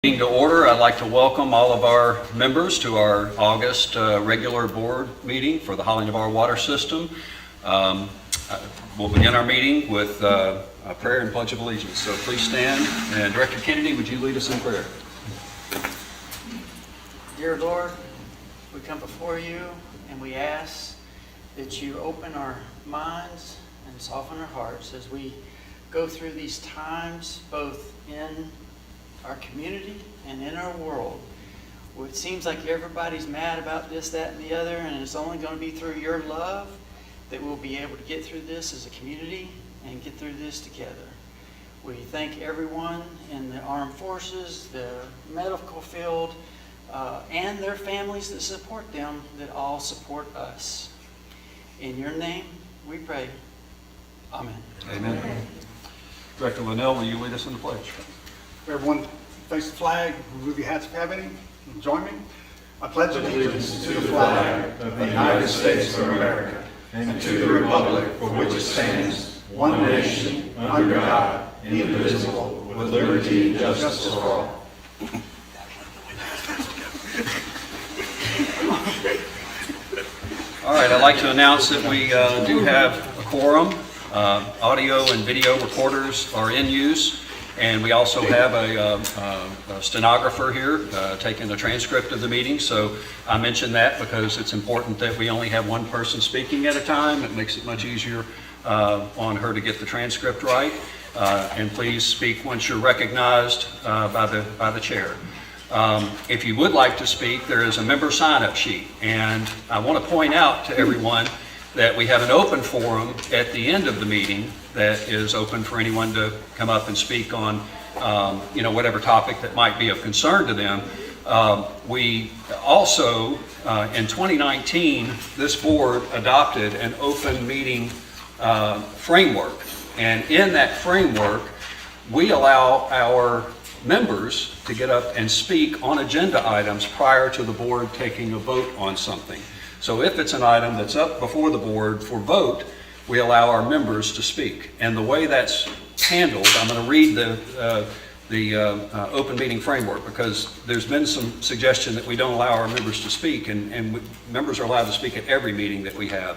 To order, I'd like to welcome all of our members to our August regular board meeting for the Holly Navarre Water System. We'll begin our meeting with a prayer and pledge of allegiance. So please stand, and Director Kennedy, would you lead us in prayer? Dear Lord, we come before you and we ask that you open our minds and soften our hearts as we go through these times, both in our community and in our world. Well, it seems like everybody's mad about this, that, and the other, and it's only going to be through your love that we'll be able to get through this as a community and get through this together. We thank everyone in the armed forces, the medical field, and their families that support them, that all support us. In your name, we pray. Amen. Amen. Director Linnell, will you lead us in the pledge? Everyone face the flag, remove your hats if you have any, and join me. I pledge allegiance to the flag of the United States of America and to the republic for which it stands, one nation, under God, indivisible, with liberty and justice for all. All right, I'd like to announce that we do have a quorum. Audio and video recorders are in use. And we also have a stenographer here taking the transcript of the meeting. So I mention that because it's important that we only have one person speaking at a time. It makes it much easier on her to get the transcript right. And please speak once you're recognized by the chair. If you would like to speak, there is a member sign-up sheet. And I want to point out to everyone that we have an open forum at the end of the meeting that is open for anyone to come up and speak on, whatever topic that might be of concern to them. We also, in 2019, this board adopted an open meeting framework. And in that framework, we allow our members to get up and speak on agenda items prior to the board taking a vote on something. So if it's an item that's up before the board for vote, we allow our members to speak. And the way that's handled, I'm going to read the open meeting framework because there's been some suggestion that we don't allow our members to speak, and members are allowed to speak at every meeting that we have.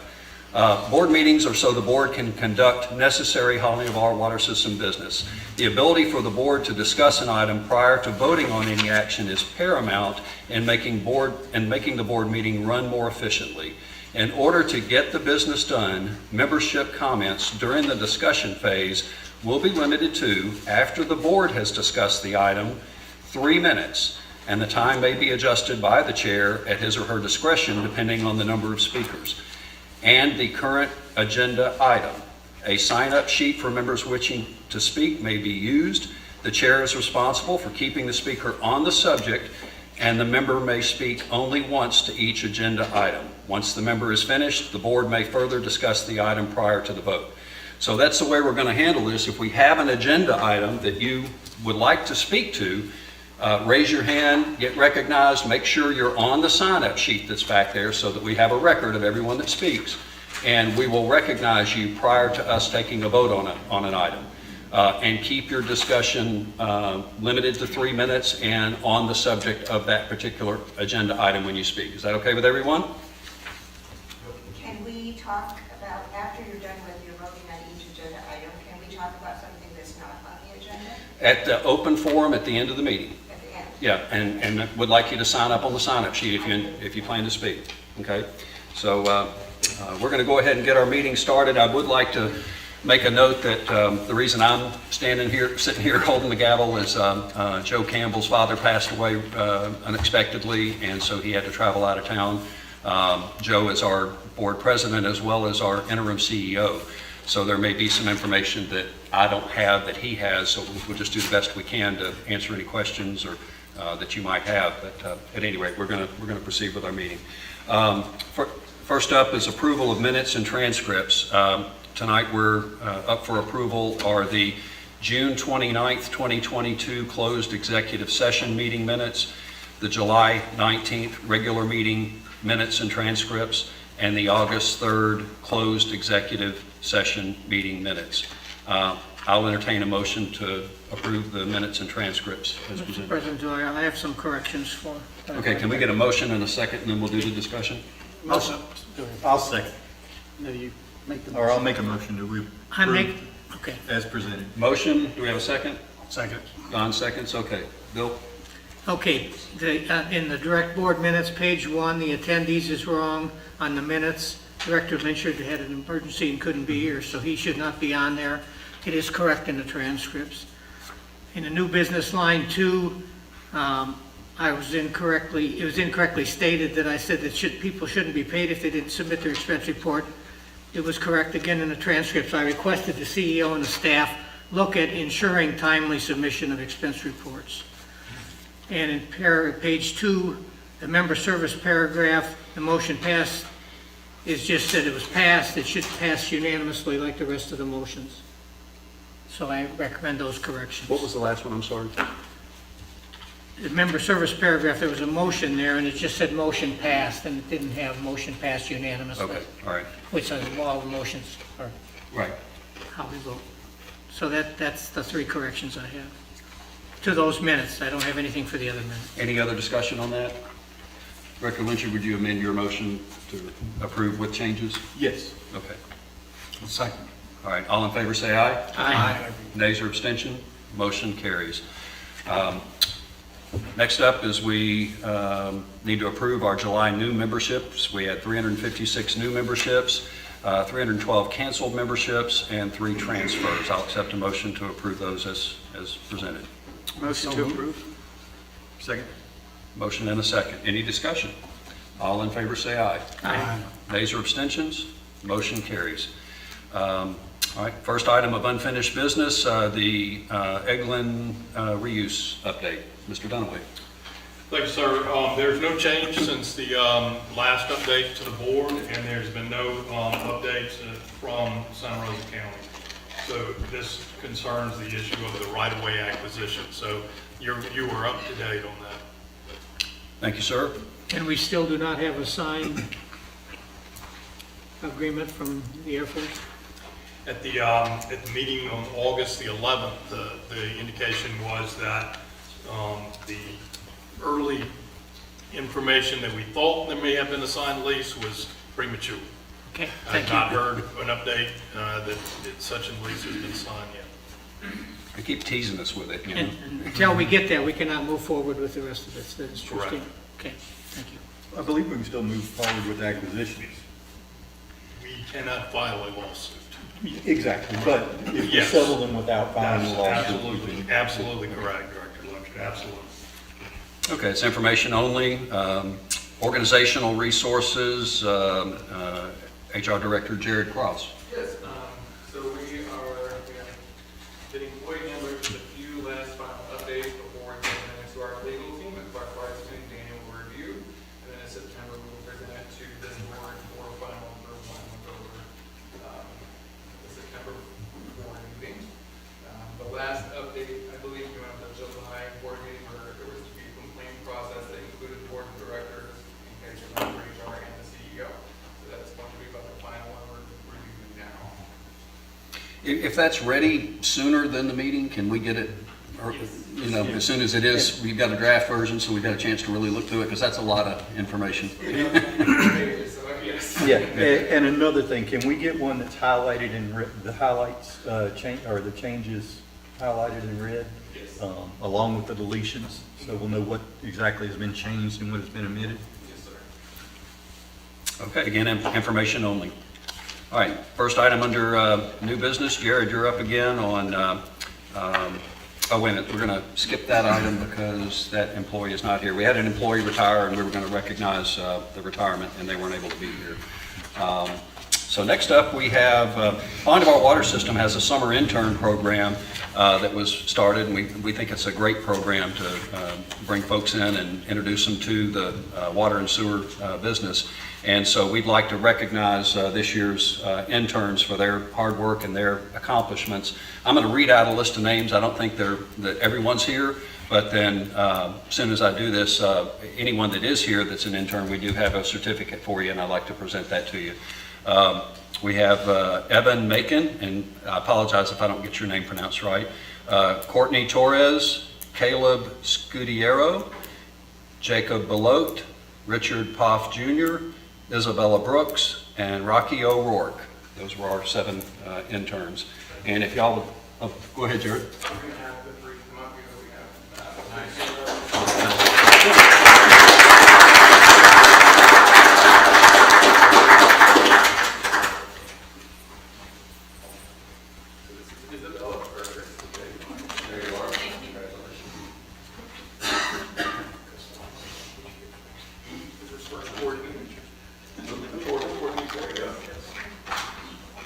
Board meetings are so the board can conduct necessary Holly Navarre Water System business. The ability for the board to discuss an item prior to voting on any action is paramount in making the board meeting run more efficiently. In order to get the business done, membership comments during the discussion phase will be limited to, after the board has discussed the item, 3 minutes, and the time may be adjusted by the chair at his or her discretion depending on the number of speakers and the current agenda item. A sign-up sheet for members wishing to speak may be used. The chair is responsible for keeping the speaker on the subject, and the member may speak only once to each agenda item. Once the member is finished, the board may further discuss the item prior to the vote. So that's the way we're going to handle this. If we have an agenda item that you would like to speak to, raise your hand, get recognized, make sure you're on the sign-up sheet that's back there so that we have a record of everyone that speaks. And we will recognize you prior to us taking a vote on an item. And keep your discussion limited to 3 minutes and on the subject of that particular agenda item when you speak. Is that okay with everyone? Can we talk about, after you're done with your voting on each agenda item, can we talk about something that's not on the agenda? At the open forum at the end of the meeting. At the end? Yeah, and would like you to sign up on the sign-up sheet if you plan to speak. Okay? So we're going to go ahead and get our meeting started. I would like to make a note that the reason I'm sitting here holding the gavel is Joe Campbell's father passed away unexpectedly, and so he had to travel out of town. Joe is our board president as well as our interim CEO. So there may be some information that I don't have that he has, so we'll just do the best we can to answer any questions or that you might have. But at any rate, we're going to proceed with our meeting. First up is approval of minutes and transcripts. Tonight we're up for approval are the June 29th, 2022 closed executive session meeting minutes, the July 19th regular meeting minutes and transcripts, and the August 3rd closed executive session meeting minutes. I'll entertain a motion to approve the minutes and transcripts as Mr. presented. President, I have some corrections for. Okay, can we get a motion and a second, and then we'll do the discussion? Motion. Go ahead. I'll second. No, you make the Or I'll motion. make a motion to I make, approve okay. as presented. Motion, do we have a second? Second. Don seconds, okay. Bill? Okay, in the direct board minutes, page 1, the attendees is wrong on the minutes. Director Lynchard had an emergency and couldn't be here, so he should not be on there. It is correct in the transcripts. In the new business line 2, it was incorrectly stated that I said that people shouldn't be paid if they didn't submit their expense report. It was correct again in the transcripts. I requested the CEO and the staff look at ensuring timely submission of expense reports. And in page 2, the member service paragraph, the motion passed, is just that it was passed. It should pass unanimously like the rest of the motions. So I recommend those corrections. What was the last one, I'm sorry? The member service paragraph, there was a motion there, and it just said motion passed, and it didn't have motion passed unanimously. Okay, all right, Which is all the motions are right. how we vote. So that's the 3 corrections I have. To those minutes, I don't have anything for the other minutes. Any other discussion on that? Director Lynchard, would you amend your motion to approve with changes? Yes. Okay, Second. all right, all in favor say aye. Aye. Nays or abstention? Motion carries. Next up is we need to approve our July new memberships. We had 356 new memberships, 312 canceled memberships, and 3 transfers. I'll accept a motion to approve those as presented. Motion to approve. Second. Motion and a second. Any discussion? All in favor say aye. Aye. Nays or abstentions? Motion carries. All right, first item of unfinished business, the Eglin reuse update. Mr. Dunaway. Thank you, sir. There's no change since the last update to the board, and there's been no updates from Santa Rosa County. So this concerns the issue of the right-of-way acquisition. So you were up to date on that. Thank you, sir. And we still do not have a signed agreement from the Air Force? At the meeting on August the 11th, the indication was that the early information that we thought there may have been a signed lease was premature. Okay, I thank have you. not heard an update that such a lease has been signed yet. They keep teasing us with it, you know. And until we get there, we cannot move forward with the rest of it. That's true Correct. statement. Okay, thank you. I believe we can still move forward with acquisitions. We cannot file a lawsuit. Exactly, but if we Yes. settle them without filing a lawsuit. Absolutely correct, Director Lynch, absolutely. Okay, it's information only. Organizational resources, HR Director Jared Cross. Yes, so we are getting employee numbers, a few last final updates before we present it to our legal team and clerk doing the annual review. And then in September, we will present it to this board for final approval and look over the September board meeting. The last update, I believe, you went to the July board meeting where there was to be a complaint process that included board of directors, in case of HR and the CEO. So that's going to be about the final one we're reviewing now. If that's ready sooner than the meeting, can we get it, or, you know, as soon as it is, we've got a draft version, so we've got a chance to really look through it, because that's a lot of information. Yes. Yeah, and another thing, can we get one that's highlighted in red, the highlights, or the changes highlighted in red? Yes. Along with the deletions, so we'll know what exactly has been changed and what has been omitted? Yes, sir. Okay, again, information only. All right, first item under new business. Jared, you're up again on, oh, wait a minute, we're going to skip that item because that employee is not here. We had an employee retire, and we were going to recognize the retirement, and they weren't able to be here. So next up, we have, Onto Our Water System has a summer intern program that was started, and we think it's a great program to bring folks in and introduce them to the water and sewer business. And so we'd like to recognize this year's interns for their hard work and their accomplishments. I'm going to read out a list of names. I don't think that everyone's here, but then as soon as I do this, anyone that is here that's an intern, we do have a certificate for you, and I'd like to present that to you. We have Evan Macon, and I apologize if I don't get your name pronounced right. Courtney Torres, Caleb Scudiero, Jacob Belote, Richard Poff Jr., Isabella Brooks, and Rocky O'Rourke. Those were our 7 interns. And if y'all, go ahead, Jared. We're going to have the 3 come up here. We have Isabella Burger. There you are. This is for Courtney. Courtney, there you go.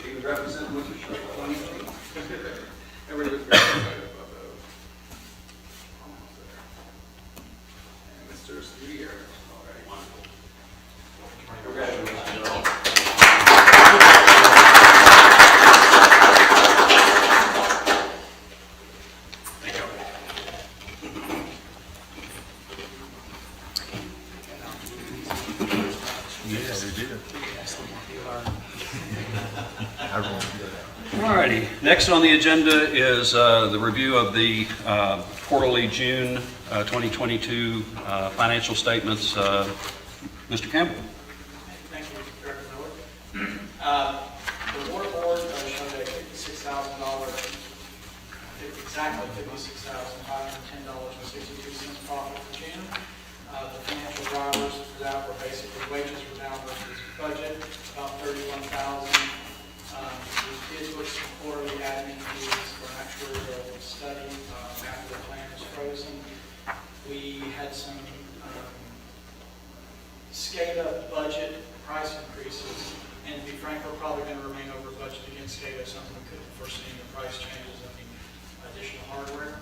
He was representing with Everybody was very excited about those. Almost there. And Mr. Studio. All right, wonderful. Congratulations. All righty. Next on the agenda is the review of the quarterly June 2022 financial statements. Mr. Campbell. Thank you, Director Miller. The water board showed a $56,000, exactly $56,510.62 profit for June. The financial drivers for that were basically wages were down versus budget, about $31,000. We did put some quarterly admin fees for an actuarial study after the plan was frozen. We had some SCADA budget price increases, and to be frank, we're probably going to remain over budget against SCADA, something we couldn't foresee in the price changes of the additional hardware.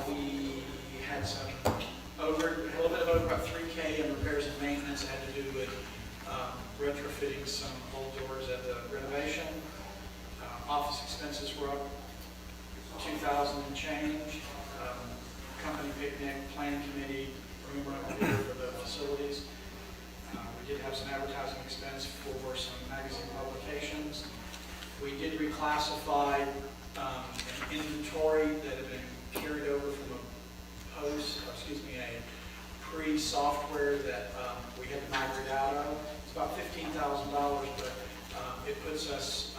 We had a little bit of over about $3K in repairs and maintenance. It had to do with retrofitting some old doors at the renovation. Office expenses were up $2,000 and change. Company picnic, planning committee, room rental for the facilities. We did have some advertising expense for some magazine publications. We did reclassify an inventory that had been carried over from a pre-software that we had to migrate out of. It's about $15,000, but it puts us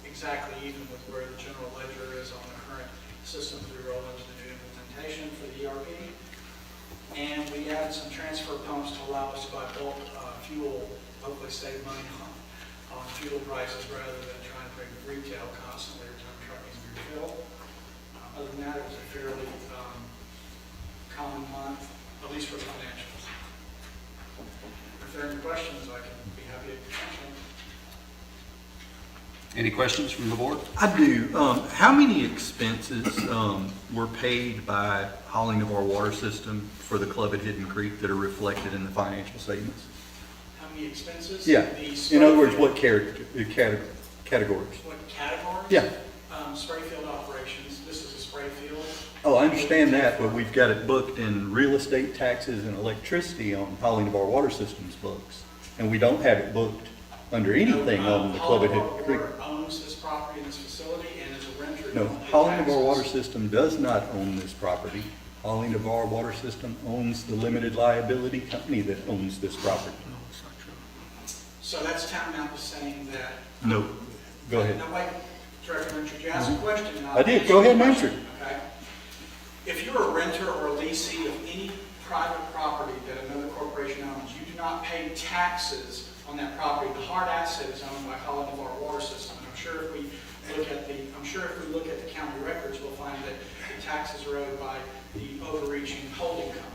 exactly even with where the general ledger is on the current systems we roll into the new implementation for the ERP. And we added some transfer pumps to allow us to buy bulk fuel, hopefully save money on fuel prices rather than trying to bring retail constantly every time a truck needs to be refilled. Other than that, it was a fairly common month, at least for the financials. If there are any questions, I can be happy to answer them. Any questions from the board? I do. How many expenses were paid by hauling of our water system for the club at Hidden Creek that are reflected in the financial statements? How many expenses? Yeah. The In other words, spray what categories? field- What categories? Yeah. Spray field operations. This is a spray field. Oh, I understand that, but we've got it booked in real estate taxes and electricity on hauling of our water systems books. And we don't have it booked under anything on the club at Hidden Creek. Water owns this property and this facility, and as a renter. No, you don't pay hauling of our taxes. water system does not own this property. Hauling of our water system owns the limited liability company that owns this property. No, it's not true. So that's tantamount to saying that. No, go ahead. Now, wait, Director Richard, you asked a question. and I'll I did. Go ahead and answer it. Okay. If you're a renter or a leasee of any private property that another corporation owns, you do not pay taxes on that property. The hard asset is owned by Holland of our water system. And I'm sure if we look at the county records, we'll find that the taxes are owed by the overreaching holding company.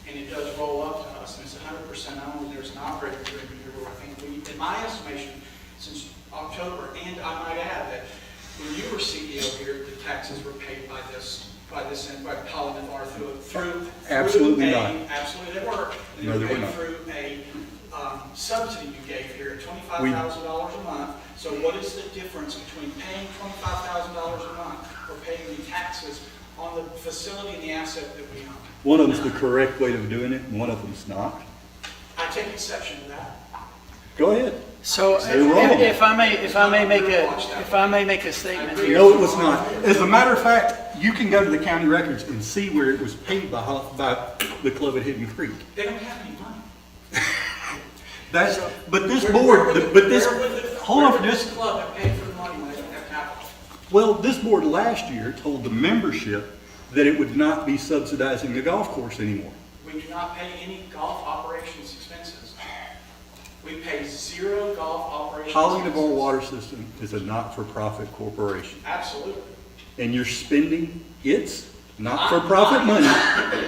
And it does roll up to us, and it's 100% owned, and there's an operating agreement here where I think we, in my estimation, since October, and I might add that when you were CEO here, the taxes were paid by Holland of our through Absolutely a- not. Absolutely they were. They No, were they were paid not. through a subsidy you gave here at $25,000 a month. So what is the difference between paying $25,000 a month or paying the taxes on the facility and the asset that we own? One of them's the correct way of doing it, and one of them's not. I take exception to that. Go ahead. So They're wrong. if I may make a statement here. No, it was not. As a matter of fact, you can go to the county records and see where it was paid by the club at Hidden Creek. They don't have any money. But this board, hold on for Where would just, this club have paid for the money when they don't have capital? well, this board last year told the membership that it would not be subsidizing the golf course anymore. We do not pay any golf operations expenses. We pay zero golf operations. Holly Navarre expenses. Water System is a not-for-profit corporation, Absolutely. and you're spending its not-for-profit money.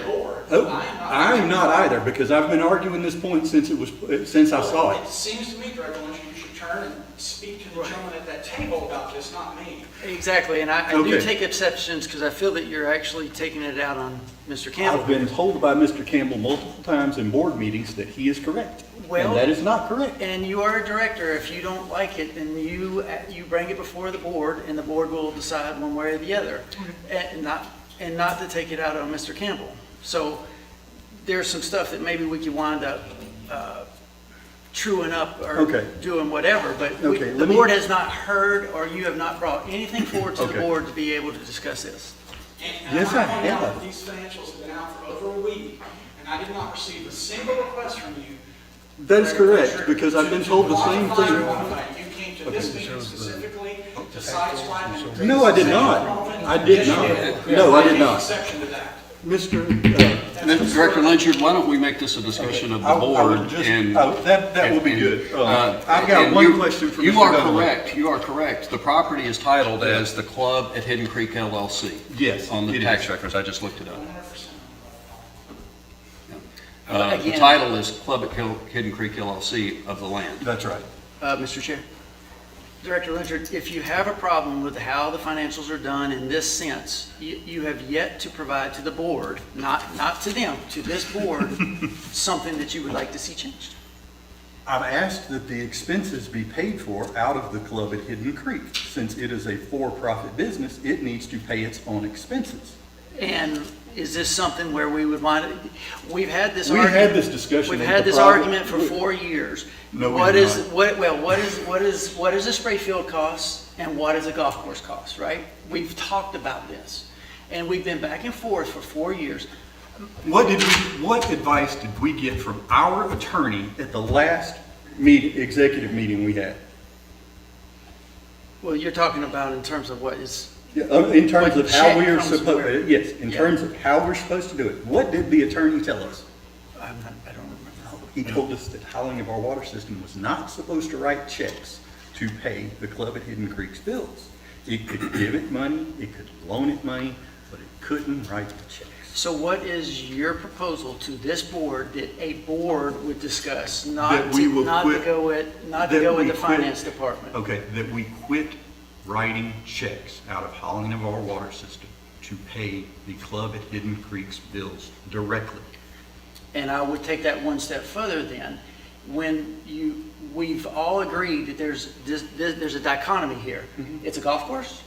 Board. Oh, I'm not either, because I've been arguing this point since I saw It it. seems to me, Director Lynch, you should turn and speak to the gentleman at that table about this, not me. Exactly, and I do Okay. take exceptions because I feel that you're actually taking it out on Mr. Campbell. I've been told by Mr. Campbell multiple times in board meetings that he is correct, Well- and that is not correct. And you are a director. If you don't like it, then you bring it before the board, and the board will decide one way or the other, and not to take it out on Mr. Campbell. So there's some stuff that maybe we could wind up truing up or Okay. doing whatever, but Okay, the let me- board has not heard, or you have not brought anything forward to the Okay. board to be able to discuss this. And Yes, I I point out have. that these financials have been out for over a week, and I did not receive a single request from you. That is Director correct, Fisher, because I've been to told the same quantify thing. or quantify. You came to this meeting specifically to sideswipe. No, I did not. I did not. No, I did not. Exception to that. Mr. Director Lynchard, why don't we make this a discussion of the board and... That will be good. I've got and one question for Mr. You are Dunaway. correct, you are correct. The property is titled as the Club at Hidden Creek LLC. Yes, On the it tax is. records, I just looked it up. 100%. The Again- title is Club at Hidden Creek LLC of the land. That's right. Mr. Chair. Director Lynchard, if you have a problem with how the financials are done in this sense, you have yet to provide to the board, not to them, to this board, something that you would like to see changed. I've asked that the expenses be paid for out of the club at Hidden Creek. Since it is a for-profit business, it needs to pay its own expenses. And is this something where we would want, we've had this We've argument. had this discussion We've at had the this private- argument for 4 years. No, we What have is, not. what is a spray field cost and what is a golf course cost, right? We've talked about this. And we've been back and forth for 4 years. What advice did we get from our attorney at the last executive meeting we had? Well, you're talking about in terms of what is, In terms What of how we check are comes where? supposed, yes, in Yeah. terms of how we're supposed to do it. What did the attorney tell us? I don't remember. He told us that Howling of our water system was not supposed to write checks to pay the club at Hidden Creek's bills. It could give it money, it could loan it money, but it couldn't write the checks. So what is your proposal to this board that a board would discuss, That not we to, will not to quit- go with, not to that go with we the quit- finance department? Okay, that we quit writing checks out of Howling of our water system to pay the club at Hidden Creek's bills directly. And I would take that one step further then. We've all agreed that there's a dichotomy here. Mm-hmm. It's a golf course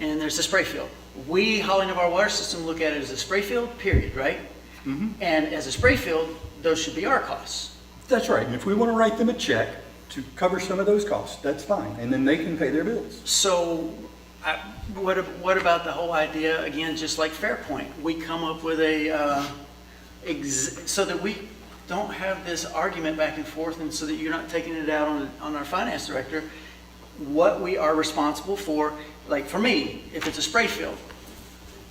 and there's a spray field. We, Hauling of our water system, look at it as a spray field, period, right? Mm-hmm. And as a spray field, those should be our costs. That's right, and if we want to write them a check to cover some of those costs, that's fine, and then they can pay their bills. So what about the whole idea, again, just like Fairpoint? We come up with so that we don't have this argument back and forth and so that you're not taking it out on our finance director, what we are responsible for. Like for me, if it's a spray field,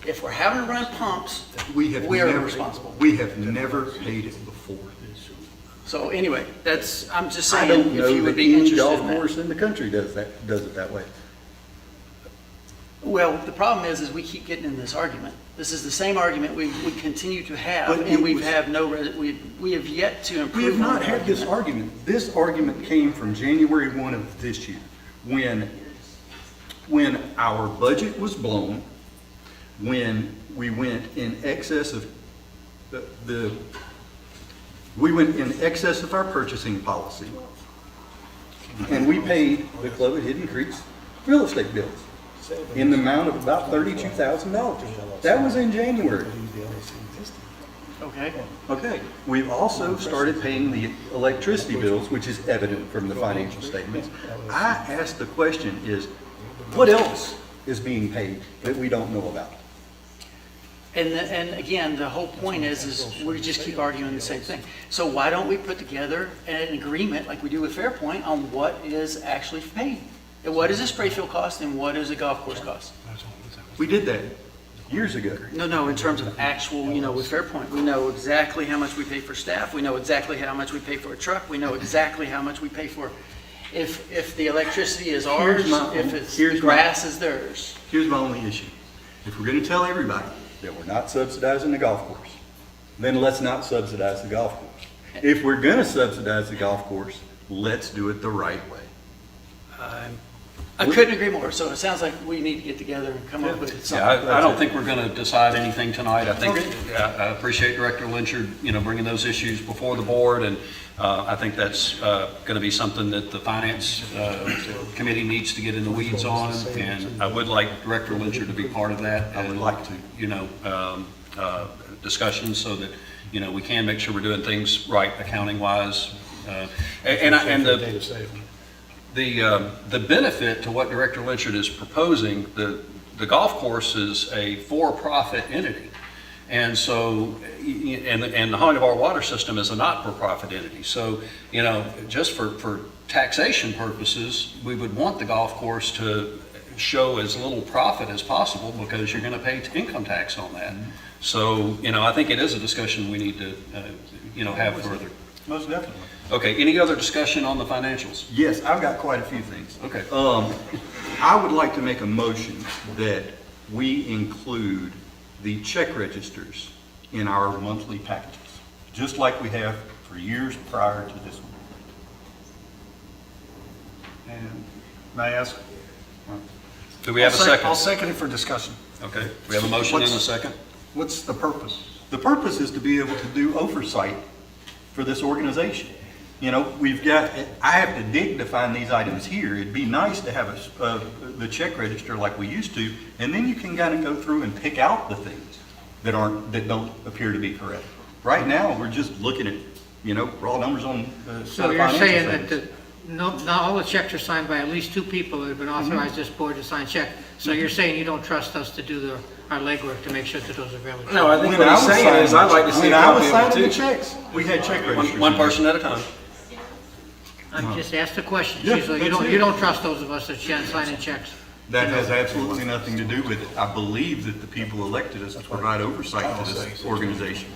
if we're having to run pumps, we are responsible. We have never paid it before. So anyway, I'm just I saying, don't if know you that would be any interested golf in that. course in the country does it that way. Well, the problem is we keep getting in this argument. This is the same argument we continue to have, But and it we was- have yet to improve. We have on not the had this argument. This argument came from January 1 of this year, when our budget was blown, when we went in excess of our purchasing policy, and we paid the club at Hidden Creek's real estate bills in the amount of about $32,000. That was in January. Okay, Okay, we've also started paying the electricity bills, which is evident from the financial statements. I asked the question is, what else is being paid that we don't know about? and again, the whole point is we just keep arguing the same thing. So why don't we put together an agreement like we do with Fairpoint on what is actually paid? And what does a spray field cost and what does a golf course cost? We did that years ago. No, in terms of actual, with Fairpoint, we know exactly how much we pay for staff, we know exactly how much we pay for a truck, we know exactly how much we pay for, if the electricity is ours, if the grass is theirs. Here's my only issue. If we're gonna tell everybody that we're not subsidizing the golf course, then let's not subsidize the golf course. If we're gonna subsidize the golf course, let's do it the right way. I couldn't agree more, so it sounds like we need to get together and come up with something. Yeah, I don't think we're going to decide anything tonight. I think, I appreciate Director Lynchard, bringing those issues before the board, and I think that's going to be something that the Finance Committee needs to get in the weeds on, and I would like Director Lynchard to be part of that. I would like to. Discussion so that, we can make sure we're doing things right accounting-wise. The benefit to what Director Lynchard is proposing, the golf course is a for-profit entity. And so, and the Holly Navarre water system is a not-for-profit entity. So, just for taxation purposes, we would want the golf course to show as little profit as possible because you're going to pay income tax on that. So, I think it is a discussion we need to, have further. Most definitely. Okay, any other discussion on the financials? Yes, I've got quite a few things. Okay. I would like to make a motion that we include the check registers in our monthly packages, just like we have for years prior to this one. And may I ask? Do we have a second? I'll second it for discussion. Okay, we have a motion and a second? What's the purpose? The purpose is to be able to do oversight for this organization. I have to dig to find these items here. It'd be nice to have the check register like we used to, and then you can kind of go through and pick out the things that don't appear to be correct. Right now, we're just looking at, raw numbers on So you're saying that not all the checks are signed by at least two people that have been authorized this board to sign checks. So you're saying you don't trust us to do our legwork to make sure that those are valid? No, I think what he's saying is I'd like to see a copy of it When I was signing too. the checks, we had check registers. One person at a time. I'm just asked a question. Yeah, So that's you don't trust those of us that signing checks? That has absolutely nothing to do with it. I believe that the people elected us to provide oversight to this organization.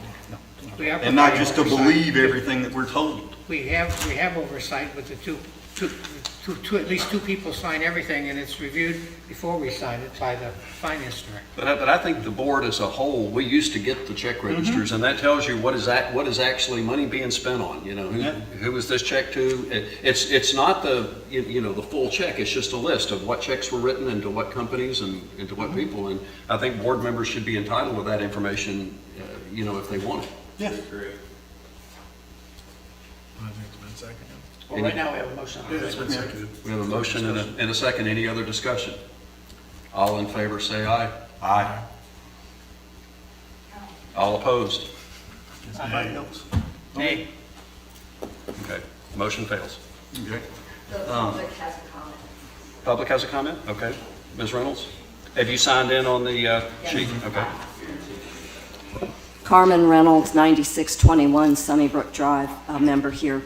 We are And not just to providing oversight. believe everything that we're told. We have oversight with the at least two people sign everything, and it's reviewed before we sign it by the finance director. But I think the board as a whole, we used to get the check registers, and that tells you what is actually money being spent on. Who is this check to? It's not the the full check. It's just a list of what checks were written and to what companies and to what people. And I think board members should be entitled to that information, if they want it. Yes. Well, right now we have a motion. We have a motion and a second. Any other discussion? All in favor say aye. Aye. All opposed? Anybody else? Nay. Okay, motion fails. Okay. The public has a comment. Public has a comment? Okay. Ms. Reynolds? Have you signed in on the sheet? Okay. Carmen Reynolds, 9621 Sunnybrook Drive, a member here.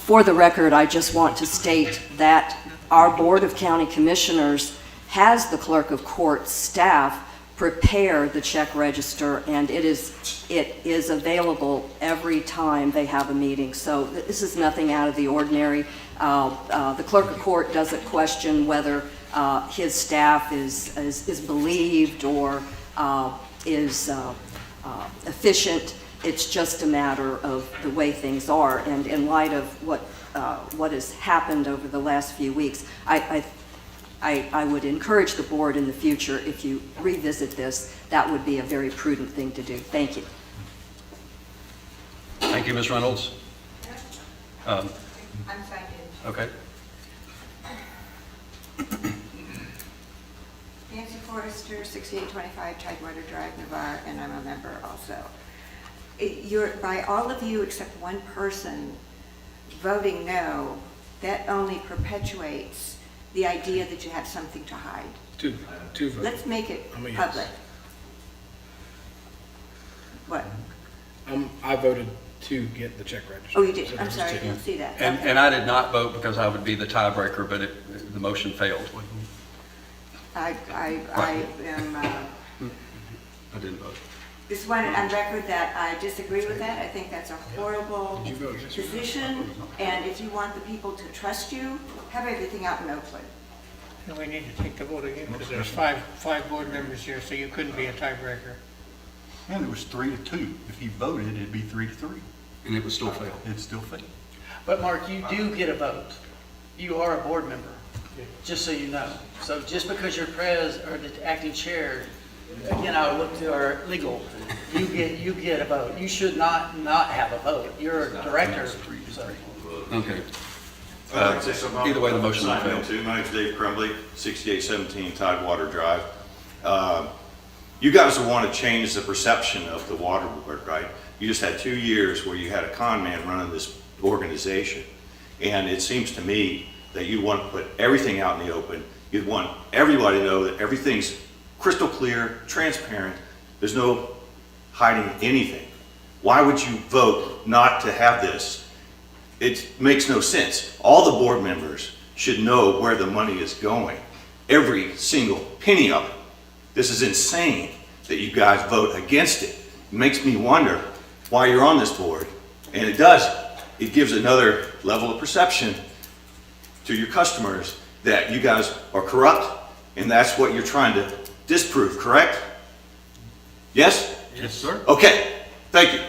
For the record, I just want to state that our Board of County Commissioners has the Clerk of Court staff prepare the check register, and it is available every time they have a meeting. So this is nothing out of the ordinary. The Clerk of Court doesn't question whether his staff is believed or is efficient. It's just a matter of the way things are, and in light of what has happened over the last few weeks, I would encourage the board in the future, if you revisit this, that would be a very prudent thing to do. Thank you. Thank you, Ms. Reynolds. I'm signed in. Okay. Nancy Forrester, 6825 Tidewater Drive, Navarre, and I'm a member also. by all of you except one person voting no, that only perpetuates the idea that you have something to hide. Two votes. Let's make it I'm a yes. public. What? I voted to get the check registered. Oh, you did? So I'm there was sorry, I two. didn't see that. And, Okay. and I did not vote because I would be the tiebreaker, but the motion failed. I am, I didn't vote. just wanted on record that I disagree with that. I think that's a horrible Did you vote yes or no? position, and if you want the people to trust you, have everything out in Oakland. And we need to take the vote again, because there's five board members here, so you couldn't be a tiebreaker. And it was 3-2. If he voted, it'd be 3-3. And it would still fail. It'd still fail. But Mark, you do get a vote. You are a board member, just so you know. So just because you're or the acting chair, again, I would look to our legal, you get a vote. You should not have a vote. You're a director, so. Okay. I'd like to say something. Either way, the motion Sign in failed. too. My name's Dave Crumbly, 6817 Tidewater Drive. You guys will want to change the perception of the water board, right? You just had 2 years where you had a con man running this organization. And it seems to me that you want to put everything out in the open. You'd want everybody to know that everything's crystal clear, transparent. There's no hiding anything. Why would you vote not to have this? It makes no sense. All the board members should know where the money is going. Every single penny of it. This is insane that you guys vote against it. It makes me wonder why you're on this board. And it does. It gives another level of perception to your customers that you guys are corrupt, and that's what you're trying to disprove, correct? Yes? Yes, sir. Okay. Thank you.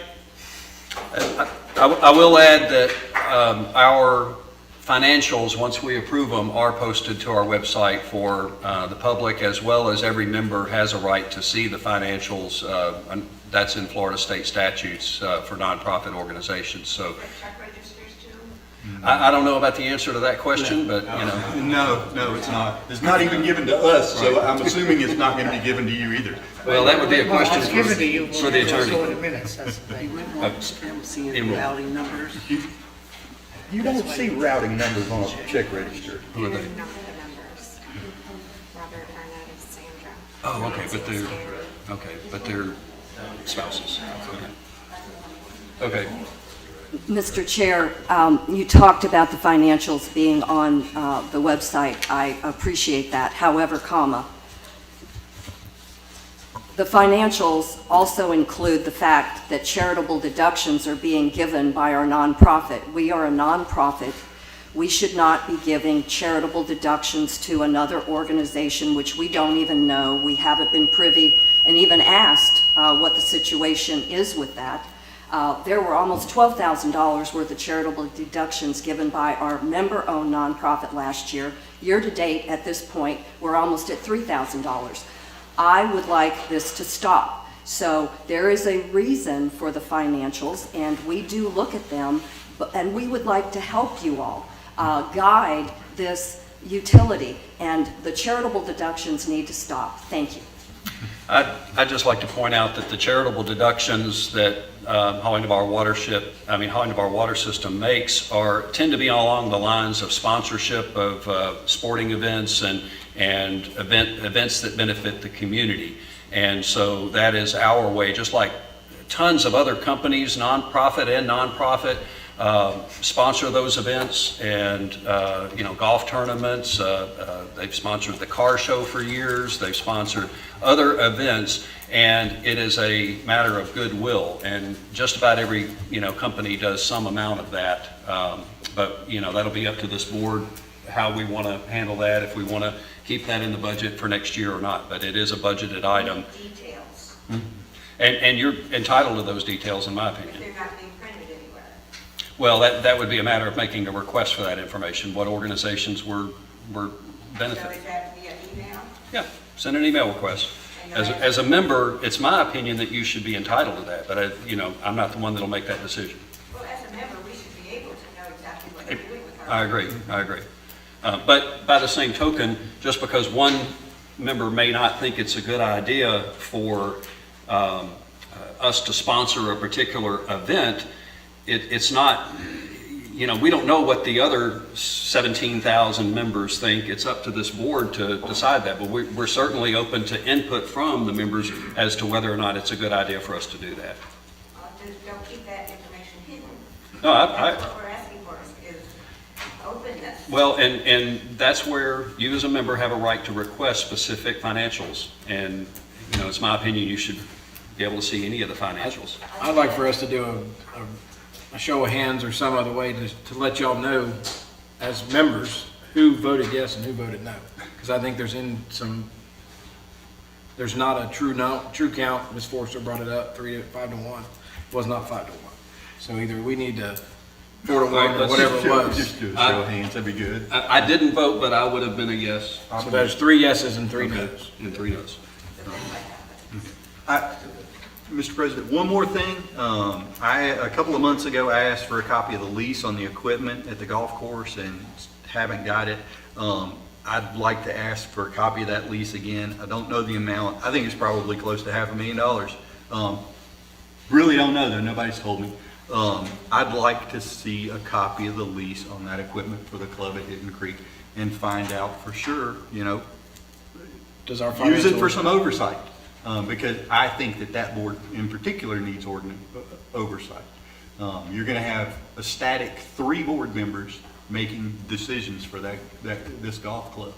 I will add that our financials, once we approve them, are posted to our website for the public, as well as every member has a right to see the financials. And that's in Florida state statutes for nonprofit organizations. So Check registers too? I don't know about the answer to that question, but you know. No, it's not. It's not even given to us, so I'm assuming it's not going to be given to you either. Well, that would be a question It's given to you for the when we go attorney. in the minutes, that's the thing. Seeing routing numbers. You don't see routing numbers on a check register. Who are they? Not the numbers. Robert, Arnett, Sandra. Oh, okay, but they're spouses. Okay. Mr. Chair, you talked about the financials being on the website. I appreciate that. However, the financials also include the fact that charitable deductions are being given by our nonprofit. We are a nonprofit. We should not be giving charitable deductions to another organization which we don't even know. We haven't been privy and even asked what the situation is with that. There were almost $12,000 worth of charitable deductions given by our member-owned nonprofit last year. Year to date, at this point, we're almost at $3,000. I would like this to stop. So there is a reason for the financials, and we do look at them, and we would like to help you all guide this utility, and the charitable deductions need to stop. Thank you. I'd just like to point out that the charitable deductions that Holly Navarre Water System makes tend to be along the lines of sponsorship of sporting events and events that benefit the community. And so that is our way, just like tons of other companies, nonprofit and nonprofit, sponsor those events, and golf tournaments. They've sponsored the car show for years. They've sponsored other events, and it is a matter of goodwill. And just about every company does some amount of that. But that'll be up to this board how we want to handle that, if we want to keep that in the budget for next year or not. But it is a budgeted item. Details, And you're entitled to those details, in my if opinion. they're not being printed anywhere. Well, that would be a matter of making a request for that information, what organizations were So benefiting. is that via email? Yeah, send an email request. As a member, it's my opinion that you should be entitled to that, but I'm not the one that'll make that decision. Well, as a member, we should be able to know exactly what you're doing with our. I agree. But by the same token, just because one member may not think it's a good idea for us to sponsor a particular event, it's not, we don't know what the other 17,000 members think. It's up to this board to decide that, but we're certainly open to input from the members as to whether or not it's a good idea for us to do that. Just don't keep that information hidden. No, That's what we're asking for is openness. Well, and that's where you as a member have a right to request specific financials. And, it's my opinion, you should be able to see any of the financials. I'd like for us to do a show of hands or some other way to let y'all know as members who voted yes and who voted no. Because I think there's not a true count. Ms. Forster brought it up, 5 to 1. It was not 5 to 1. So either we need to 4 to 1 or whatever it was. Just do a show of hands, that'd be good. I didn't vote, but I would have been a yes. So there's 3 yeses and 3 noes. And 3 noes. Mr. President, one more thing. A couple of months ago, I asked for a copy of the lease on the equipment at the golf course and haven't got it. I'd like to ask for a copy of that lease again. I don't know the amount. I think it's probably close to $500,000. Really don't know though, nobody's told me. I'd like to see a copy of the lease on that equipment for the club at Hidden Creek and find out for sure, Does our use it financial- for some oversight. Because I think that board in particular needs oversight. You're going to have a static 3 board members making decisions for this golf club.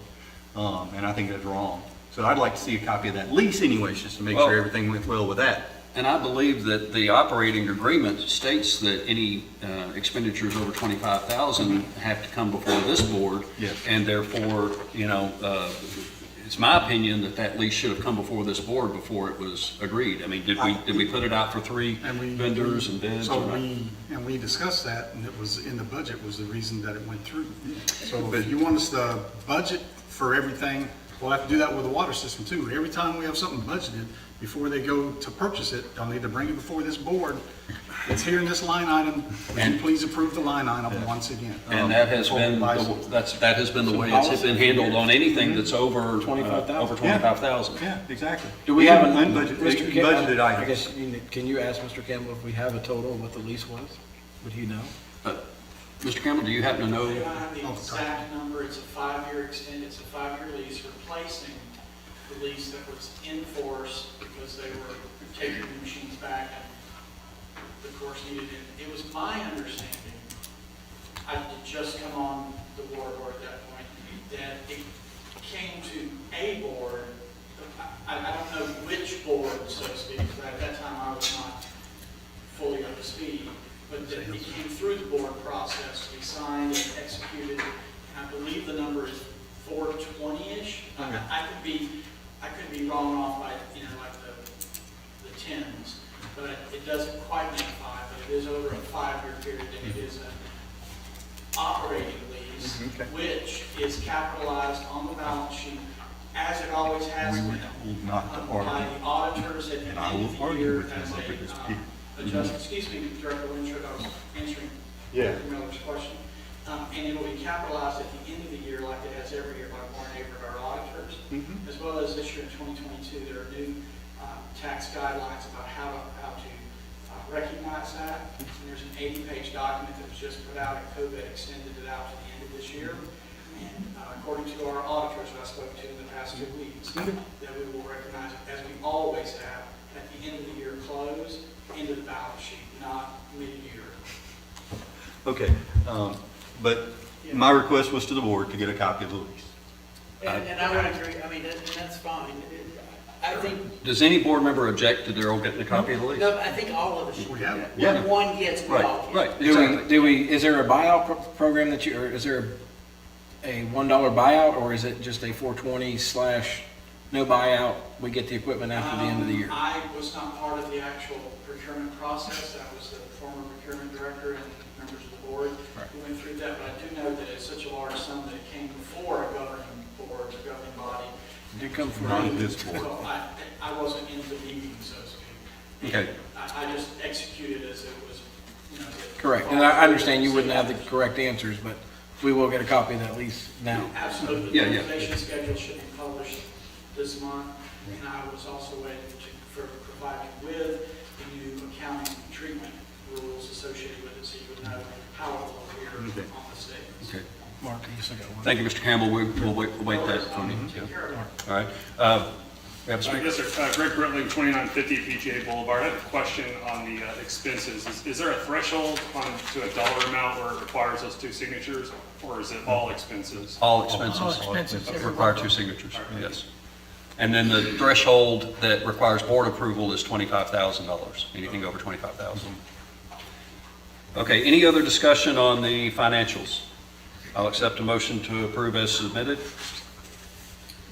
And I think that's wrong. So I'd like to see a copy of that lease anyways, just to make sure everything went well with that. And I believe that the operating agreement states that any expenditures over $25,000 have to come before this board. Yes. And therefore, it's my opinion that lease should have come before this board before it was agreed. I mean, did we put it out for 3 vendors and bids? So we discussed that, and it was in the budget was the reason that it went through. So if you want us to budget for everything, we'll have to do that with the water system too. Every time we have something budgeted, before they go to purchase it, they'll need to bring it before this board. It's here in this line item. Would you please approve the line item once again? And that has been the way it's been handled on anything that's over 25,000. Yeah, exactly. Do we have budgeted I items? guess, can you ask Mr. Campbell if we have a total of what the lease was? Would he know? Mr. Campbell, do you happen to know? I don't have the exact number. It's a 5-year extend. It's a 5-year lease replacing the lease that was in force because they were taking the machines back and the course needed it. It was my understanding, I had just come on the board at that point, that it came to a board. I don't know which board, so to speak, because at that time I was not fully up to speed, but that it came through the board process to be signed and executed. And I believe the number is 420-ish. I could be wrong off by like the tens, but it doesn't quite make 5. But it is over a 5-year period, and it is an operating lease, which is capitalized on the balance sheet as it always has been by the auditors at the end of the year as a excuse me, Director Winship, I was answering Miller's question. And it will be capitalized at the end of the year like it has every year by Warren Avery, our auditors, as well as this year in 2022, there are new tax guidelines about how to recognize that. And there's an 80-page document that was just put out, and COVID extended it out to the end of this year. And according to our auditors that I spoke to in the past 2 weeks, that we will recognize it as we always have at the end of the year close, into the balance sheet, not mid-year. Okay, but my request was to the board to get a copy of the lease. And I would agree, and that's fine. I think, Does any board member object to Daryl getting a copy of the lease? no, I think all of us should. We have it. Yeah. One gets, we all get. Right, exactly. Is there a buyout program or is there a $1 buyout, or is it just a 420/ no buyout, we get the equipment after the end of the year? I was not part of the actual procurement process. That was the former procurement director and members of the board who went through that. But I do know that it's such a large sum that it came before a governing board, a governing body. It did come from Not this board. So I wasn't in the meeting, so to speak. Okay. I just executed as it was, correct, and I understand you wouldn't have the correct answers, but we will get a copy of that lease now. Absolutely. Yeah, The yeah. implementation schedule should be published this month, and I was also waiting to provide you with the new accounting treatment rules associated with it, so you would know how it will appear on the statements. Okay. Mark, you still got one. Thank you, Mr. Campbell. We'll wait that from you. Yeah. All right. We have a speaker? Yes, sir. Greg Britling, 2950 PGA Boulevard. I have a question on the expenses. Is there a threshold to a dollar amount where it requires those 2 signatures, or is it all expenses? All expenses. All expenses. Require 2 signatures, yes. And then the threshold that requires board approval is $25,000, anything over $25,000. Okay, any other discussion on the financials? I'll accept a motion to approve as submitted.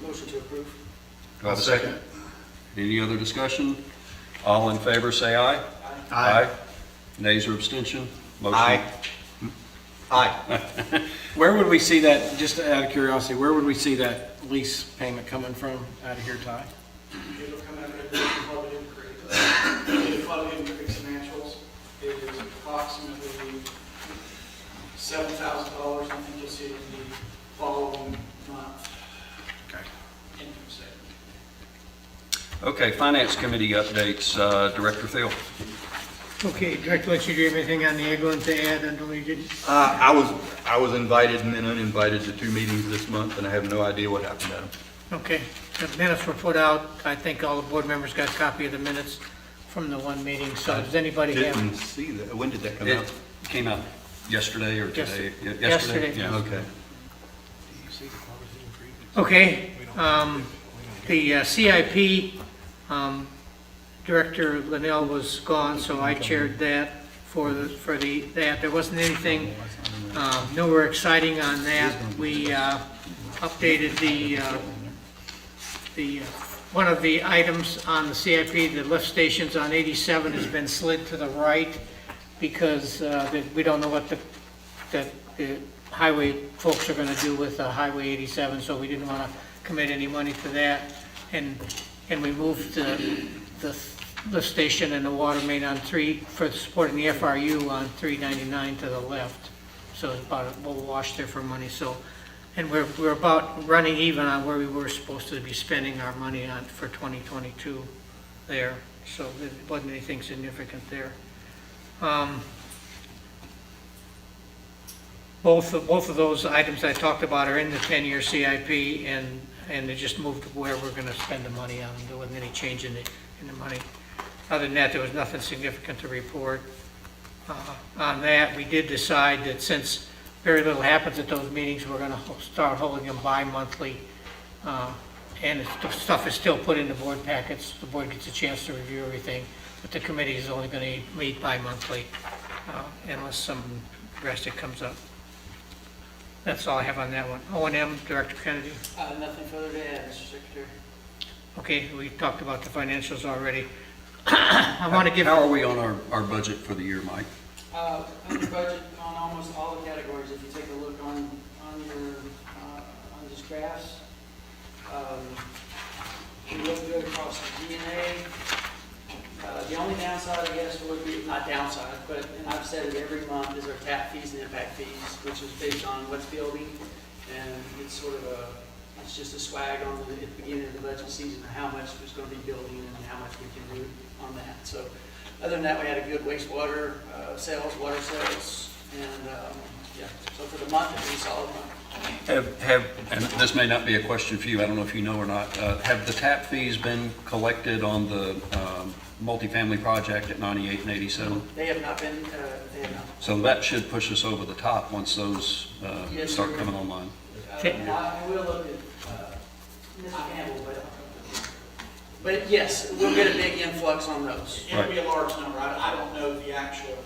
Motion to approve. Do I have a second? Any other discussion? All in favor, say aye. Aye. Nays or abstention? Motion. Aye. Aye. Where would we see that, just out of curiosity, where would we see that lease payment coming from out of here, Ty? It'll come out of the Flood Increase. The Flood Increase financials, it is approximately $7,000. I think you'll see it in the following month. Okay. Income statement. Okay, Finance Committee updates, Director Thiel. Okay, Director Lynch, do you have anything on the Eglin to add? I know you didn't. I was invited and then uninvited to 2 meetings this month, and I have no idea what happened at them. Okay, the minutes were put out. I think all the board members got a copy of the minutes from the one meeting. So does anybody have? Didn't see that. When did that come It out? came out yesterday or today? Yesterday. Yeah. Okay. Okay, the CIP, Director Linnell was gone, so I chaired that that. There wasn't anything nowhere exciting on that. We updated one of the items on the CIP, the lift stations on 87 has been slid to the right because we don't know what the highway folks are going to do with Highway 87, so we didn't want to commit any money to that. And we moved the lift station and the water main on 3 for supporting the FRU on 399 to the left. So it's about a little wash there for money. So, and we're about running even on where we were supposed to be spending our money on for 2022 there. So there wasn't anything significant there. Both of those items I talked about are in the 10-year CIP, and they just moved to where we're going to spend the money on. There wasn't any change in the money. Other than that, there was nothing significant to report. On that, we did decide that since very little happens at those meetings, we're going to start holding them bi-monthly. And the stuff is still put in the board packets. The board gets a chance to review everything, but the committee is only going to meet bi-monthly unless something drastic comes up. That's all I have on that one. O&M, Director Kennedy. Nothing further to add, Mr. Secretary. Okay, we talked about the financials already. I want to give. How are we on our budget for the year, Mike? Under budget on almost all the categories, if you take a look on your, on these graphs, we look good across the G&A. The only downside, I guess, would be, not downside, but, and I've said it every month, is our tap fees and impact fees, which is based on what's building, and it's sort of it's just a swag on at the beginning of the budget season, of how much is going to be building and how much we can do on that. So, other than that, we had a good wastewater water sales, and, yeah, so for the month, it's a solid month. And this may not be a question for you, I don't know if you know or not, have the tap fees been collected on the multifamily project at 98 and 87? They have not been, they have not. So that should push us over the top once those Yes, start sir. coming online. I will look at Mr. Campbell, but yes, we'll get a big influx on those. It'll be a large number. I don't know the actual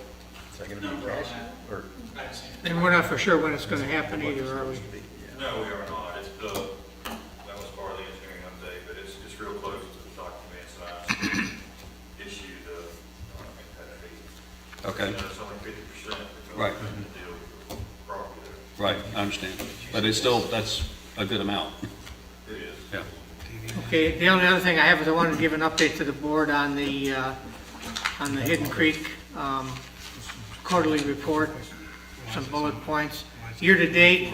Is that going to be number on cash? that. Or I haven't seen it. And we're not for sure when it's going to happen either, are we? No, we are not. It's that was part of the engineering update, but it's real close to the documents that I issued the impact fee. Okay, It's only 50%. Right. The deal with the property there. right, I understand. But it's still, that's a good amount. It is. Yeah. Okay, the only other thing I have is I wanted to give an update to the board on the Hidden Creek quarterly report, some bullet points. Year to date,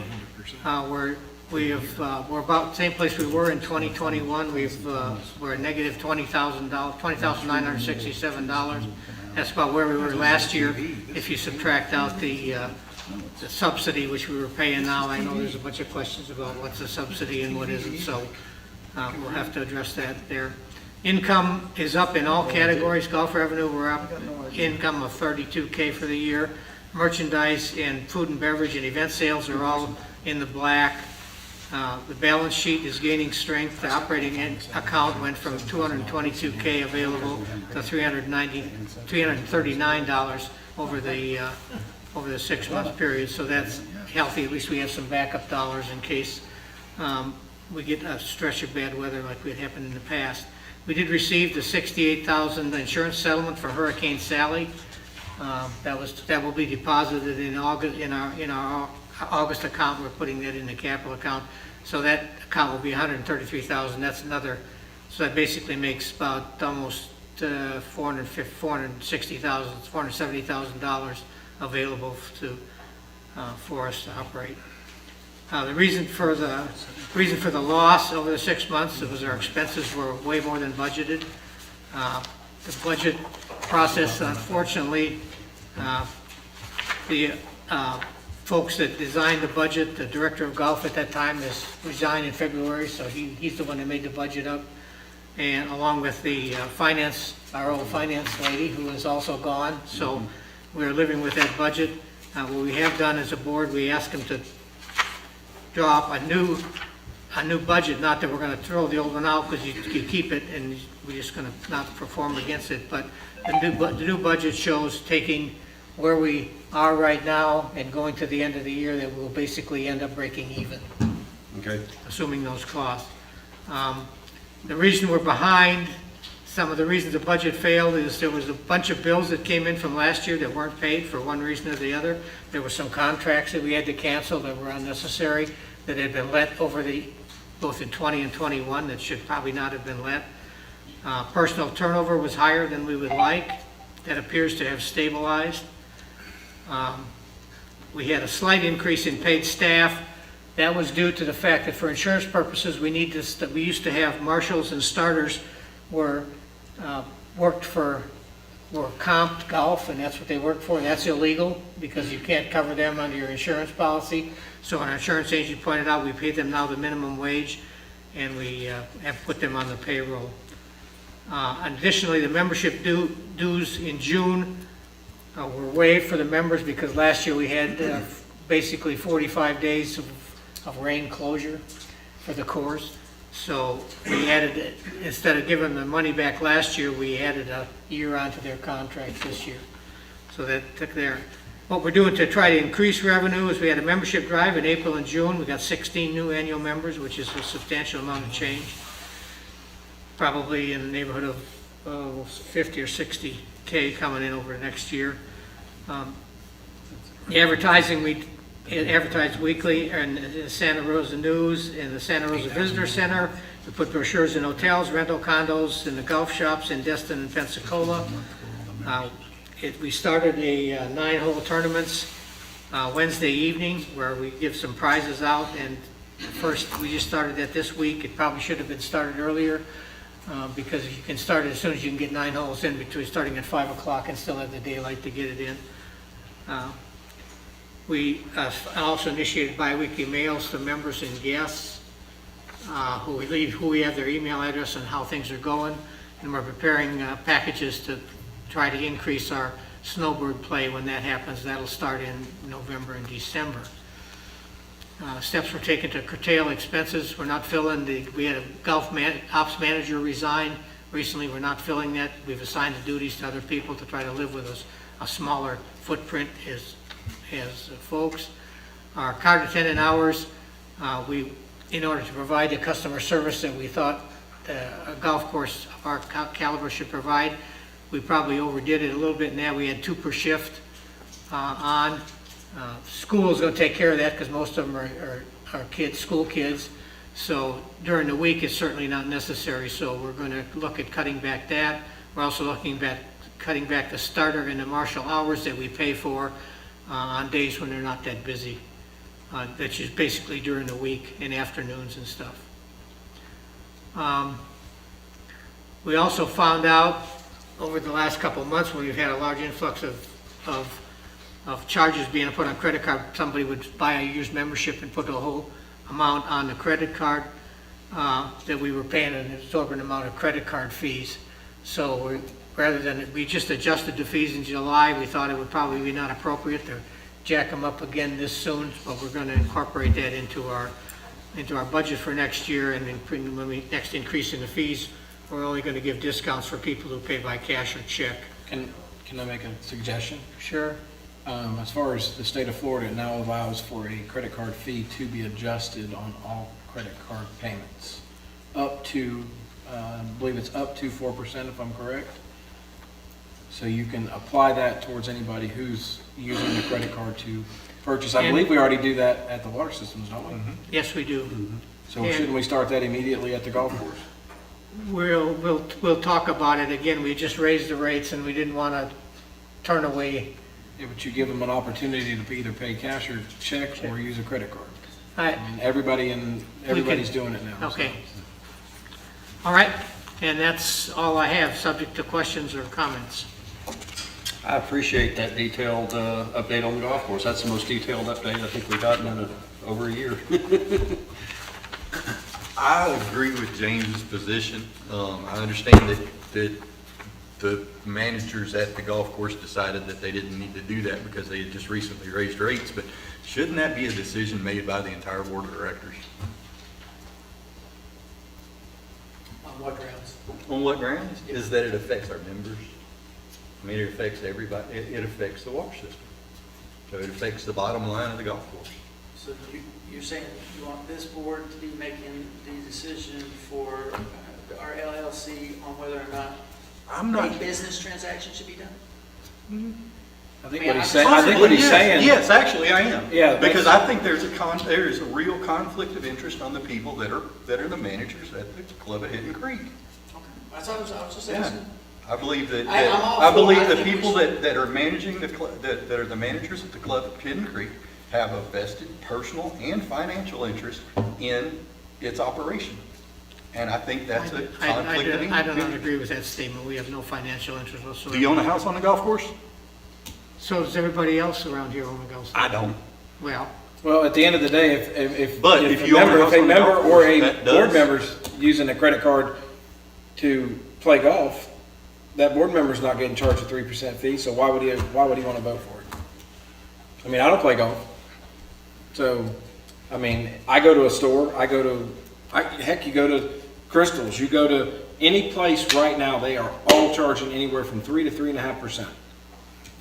we're We have, we're about the same place we were in 2021. We're a negative $20,000, $20,967. That's about where we were last year, if you subtract out the subsidy, which we were paying now. I know there's a bunch of questions about what's a subsidy and what isn't, so we'll have to address that there. Income is up in all categories. Golf revenue, we're up. Income of $32K for the year. Merchandise and food and beverage and event sales are all in the black. The balance sheet is gaining strength. The operating account went from $222K available to $339 over the 6-month period. So that's healthy. At least we have some backup dollars in case we get a stretch of bad weather like what happened in the past. We did receive the $68,000 insurance settlement for Hurricane Sally. That will be deposited in August in our August account. We're putting that in the capital account, so that account will be $133,000. That's another. So that basically makes about almost $470,000 available for us to operate. The reason for the loss over the 6 months, it was our expenses were way more than budgeted. The budget process, unfortunately, the folks that designed the budget, the director of golf at that time has resigned in February, so he's the one that made the budget up, and along with the our old finance lady, who is also gone. So we're living with that budget. What we have done as a board, we asked them to draw up a new budget. Not that we're going to throw the old one out, because you keep it, and we're just going to not perform against it. But the new budget shows taking where we are right now and going to the end of the year, that we'll basically end up breaking even. Okay. Assuming those costs. The reason we're behind, some of the reasons the budget failed, is there was a bunch of bills that came in from last year that weren't paid for one reason or the other. There were some contracts that we had to cancel that were unnecessary, that had been let over both in 20 and 21 that should probably not have been let. Personal turnover was higher than we would like. That appears to have stabilized. We had a slight increase in paid staff. That was due to the fact that for insurance purposes, we used to have marshals and starters were comped golf, and that's what they worked for. That's illegal because you can't cover them under your insurance policy. So an insurance agent pointed out we pay them now the minimum wage, and we have put them on the payroll. Additionally, the membership dues in June were waived for the members because last year we had basically 45 days of rain closure for the course. So we added, instead of giving the money back last year, we added a year onto their contracts this year. So that took there. What we're doing to try to increase revenue is we had a membership drive in April and June. We got 16 new annual members, which is a substantial amount of change. Probably in the neighborhood of 50 or 60K coming in over the next year. The advertising, we advertise weekly in the Santa Rosa News, in the Santa Rosa Visitor Center. We put brochures in hotels, rental condos, in the golf shops in Destin and Pensacola. We started a 9-hole tournaments Wednesday evening where we give some prizes out, and first we just started that this week. It probably should have been started earlier because you can start it as soon as you can get 9 holes in, between starting at 5 o'clock and still have the daylight to get it in. We also initiated bi-weekly mails to members and guests who we have their email address and how things are going, and we're preparing packages to try to increase our snowbird play when that happens. That'll start in November and December. Steps were taken to curtail expenses. We're not filling we had a golf ops manager resign recently. We're not filling that. We've assigned the duties to other people to try to live with a smaller footprint as folks. Our card attendant hours, in order to provide the customer service that we thought a golf course of our caliber should provide, we probably overdid it a little bit. Now we had 2 per shift on. School is going to take care of that because most of them are school kids. So during the week, it's certainly not necessary. So we're going to look at cutting back that. We're also looking at cutting back the starter and the marshal hours that we pay for on days when they're not that busy. That's just basically during the week and afternoons and stuff. We also found out over the last couple of months, when we've had a large influx of charges being put on credit card, somebody would buy a year's membership and put the whole amount on the credit card, that we were paying an exorbitant amount of credit card fees. So rather than, we just adjusted the fees in July, we thought it would probably be not appropriate to jack them up again this soon, but we're going to incorporate that into our budget for next year. And then when we next increase in the fees, we're only going to give discounts for people who pay by cash or check. Can I make a suggestion? Sure. As far as the state of Florida, it now allows for a credit card fee to be adjusted on all credit card payments. Up to, I believe it's up to 4% if I'm correct. So you can apply that towards anybody who's using the credit card to purchase. I believe we already do that at the water systems, don't we? Yes, we do. So shouldn't we start that immediately at the golf course? We'll talk about it again. We just raised the rates and we didn't want to turn away. Yeah, but you give them an opportunity to either pay cash or check or use a credit card. All right. And everybody's doing it now. Okay. All right. And that's all I have, subject to questions or comments. I appreciate that detailed update on the golf course. That's the most detailed update I think we've gotten in over a year. I agree with James's position. I understand that the managers at the golf course decided that they didn't need to do that because they had just recently raised rates, but shouldn't that be a decision made by the entire board of directors? On what grounds? On what grounds? Is that it affects our members. I mean, it affects everybody. It affects the water system. So it affects the bottom line of the golf course. So you're saying you want this board to be making the decision for our LLC on whether or not a business transaction should be done? I think what he's saying. Yes, actually, I am. Yeah, because I think there is a real conflict of interest on the people that are the managers at the club at Hidden Creek. Okay. I was just Yeah. asking. I believe that, I'm all I for- believe I the think we people should- that are managing the club, that are the managers at the club at Hidden Creek have a vested personal and financial interest in its operation. And I think that's a conflict of interest. I don't agree with that statement. We have no financial interest whatsoever. Do you own a house on the golf course? So does everybody else around here own a golf course? I don't. Well, at the end of the day, if you own a house a on the member golf or course, a that does- board member's using a credit card to play golf, that board member's not getting charged a 3% fee, so why would he want to vote for it? I mean, I don't play golf. So, I mean, I go to a store, heck, you go to Crystal's, you go to any place right now, they are all charging anywhere from 3 to 3.5%.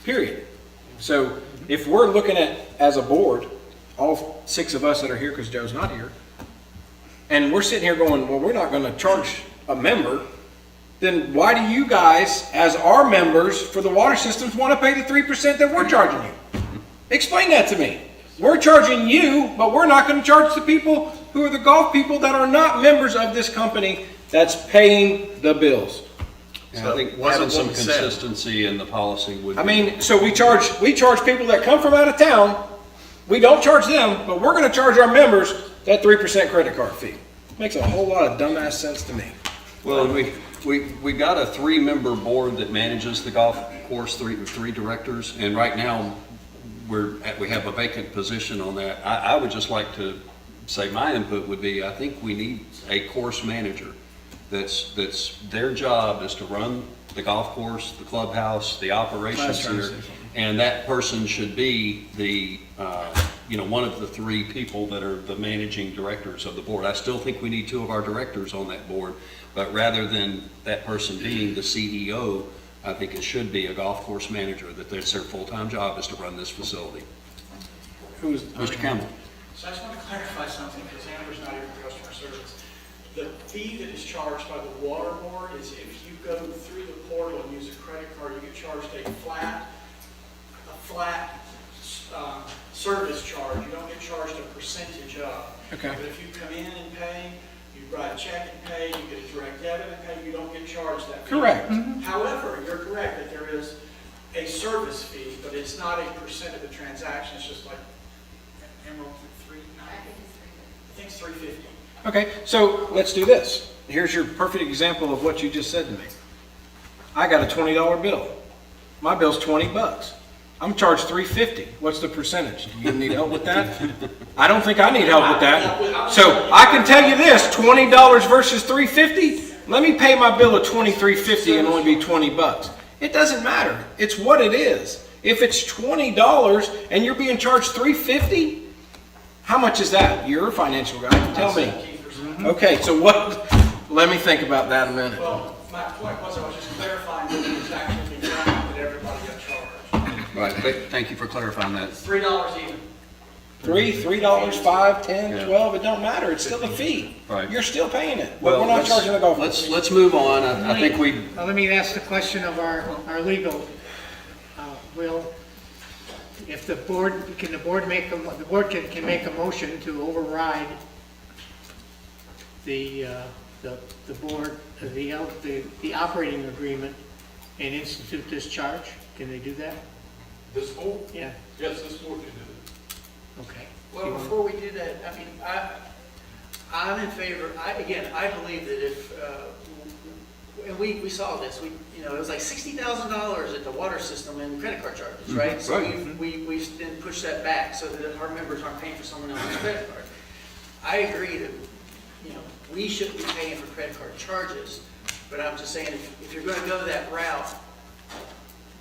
Period. So if we're looking at, as a board, all 6 of us that are here, because Joe's not here, and we're sitting here going, well, we're not going to charge a member, then why do you guys, as our members for the water systems, want to pay the 3% that we're charging you? Explain that to me. We're charging you, but we're not going to charge the people who are the golf people that are not members of this company that's paying the bills. I think having some consistency in the policy would. I mean, so we charge people that come from out of town. We don't charge them, but we're going to charge our members that 3% credit card fee. Makes a whole lot of dumbass sense to me. Well, we got a 3-member board that manages the golf course, three directors, and right now we have a vacant position on that. I would just like to say my input would be, I think we need a course manager that's their job is to run the golf course, the clubhouse, the operations center, and that person should be the one of the 3 people that are the managing directors of the board. I still think we need 2 of our directors on that board, but rather than that person being the CEO, I think it should be a golf course manager, that that's their full-time job is to run this facility. Who's Mr. Campbell? So I just want to clarify something, because Amber's not here for customer service. The fee that is charged by the water board is if you go through the portal and use a credit card, you get charged a flat service charge. You don't get charged a percentage of. Okay. But if you come in and pay, you write a check and pay, you get a direct debit and pay, you don't get charged that fee. Correct. However, you're correct that there is a service fee, but it's not a percent of the transaction. It's just like Emerald, I think it's 350. Okay, so let's do this. Here's your perfect example of what you just said to me. I got a $20 bill. My bill's $20. I'm charged $350. What's the percentage? Do you need help with that? I don't think I need help with that. So I can tell you this, $20 versus $350. Let me pay my bill of $23.50 and only be $20. It doesn't matter. It's what it is. If it's $20 and you're being charged $350, how much is that? You're a financial guy. Tell me. Okay, so what? Let me think about that a minute. Well, my point was I was just clarifying that it was actually being done, that everybody got charged. Right, thank you for clarifying that. It's $3 even. $3, $5, 10, 12, it don't matter. It's still a fee. Right. You're still paying it. But Well, we're not let's- charging the golf course. Let's move on. I think we, Let me ask the question of our legal, Will. If the board, can the board make, the board can make a motion to override the board, the operating agreement and institute this charge? Can they do that? This board? Yeah, Yes, this board can do it. okay. Well, before we do that, I mean, I'm in favor, I believe that if, and we saw this, it was like $60,000 at the water system and credit card charges, right? So we've then pushed that back so that our members aren't paying for someone else's credit card. I agree that, we shouldn't be paying for credit card charges, but I'm just saying, if you're gonna go that route,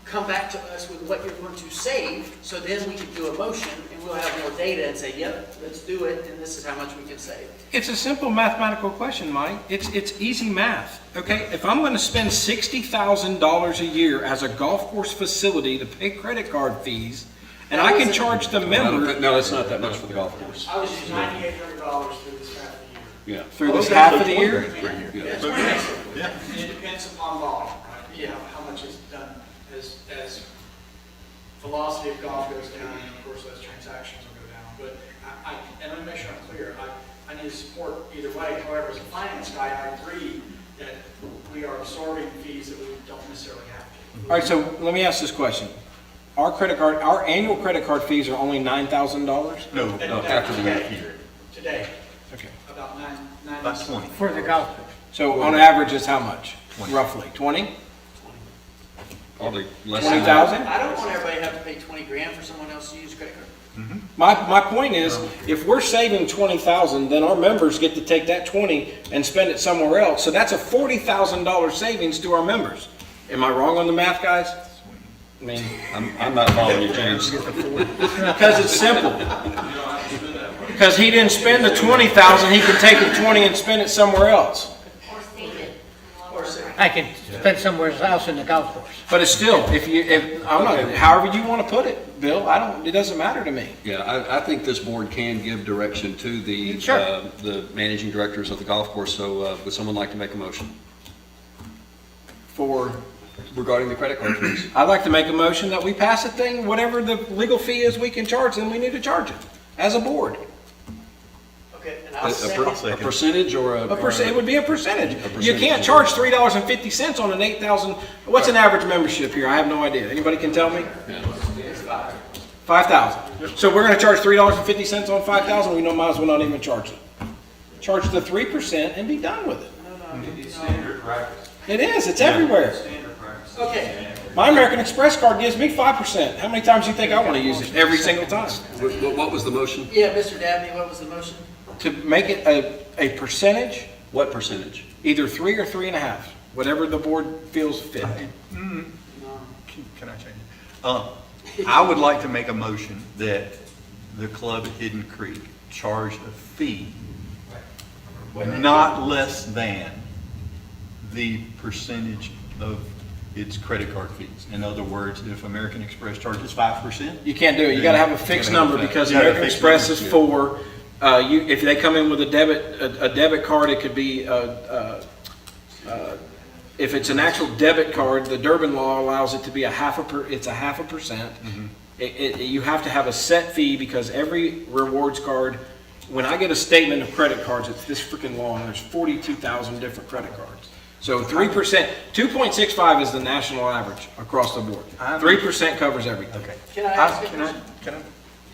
come back to us with what you're going to save, so then we can do a motion, and we'll have more data and say, yep, let's do it, and this is how much we can save. It's a simple mathematical question, Mike. It's easy math, okay? If I'm going to spend $60,000 a year as a golf course facility to pay credit card fees, and I can charge the member no, it's not that much for the golf course. I was using $9,800 through this half of the year. Yeah. through this half of the year. It's crazy. And it depends upon volume, right? How much is done as velocity of golf goes down, and of course those transactions will go down. But and let me make sure I'm clear, I need to support either way. However, as a finance guy, I agree that we are absorbing fees that we don't necessarily have to. All right, so let me ask this question. Our annual credit card fees are only $9,000? No, after the year. Today, Okay. about nine. About 20. For the golf course. So on average, it's how much? Roughly, 20? Probably less than that. 20,000? I don't want everybody to have to pay 20 grand for someone else to use credit card. My point is, if we're saving 20,000, then our members get to take that 20 and spend it somewhere else. So that's a $40,000 savings to our members. Am I wrong on the math, guys? I mean, I'm not following you, James. because it's simple. Because he didn't spend the 20,000, he can take the 20 and spend it somewhere else. I can spend somewhere else in the golf course. But it's still, I'm not, however you want to put it, Bill, it doesn't matter to me. Yeah, I think this board can give direction to the, Sure. the managing directors of the golf course, so would someone like to make a motion For, regarding the credit card fees? I'd like to make a motion that we pass a thing, whatever the legal fee is we can charge, then we need to charge it, as a board. Okay, and A I'll second. a percentage or It would be a percentage. You percentage. can't charge $3.50 on an 8,000, what's an average membership here? I have no idea. Anybody can tell me? It's 5. 5,000. So we're gonna charge $3.50 on 5,000, we might as well not even charge it. Charge the 3% and be done with it. It's standard practice. It is, it's everywhere. Standard practice. Okay, My American Express card gives me 5%. How many times do you think I wanna use it? Every single time. What was the motion? yeah, Mr. Dabney, what was the motion? To make it a percentage, What percentage? either 3 or 3.5, whatever the board feels fit. Can I change it? I would like to make a motion that the club at Hidden Creek charge a fee not less than the percentage of its credit card fees. In other words, if American Express charges 5%, You can't do it. You gotta have a fixed number because You gotta have American a fixed Express is number, for, if they come in with a debit card, it could be, if it's an actual debit card, the Durbin law allows it to be it's a half a percent. You have to have a set fee because every rewards card, when I get a statement of credit cards, it's this freaking long. There's 42,000 different credit cards. So 3%, 2.65 is the national average across the board. 3% covers everything. okay. Can I ask a Can I, question? can I?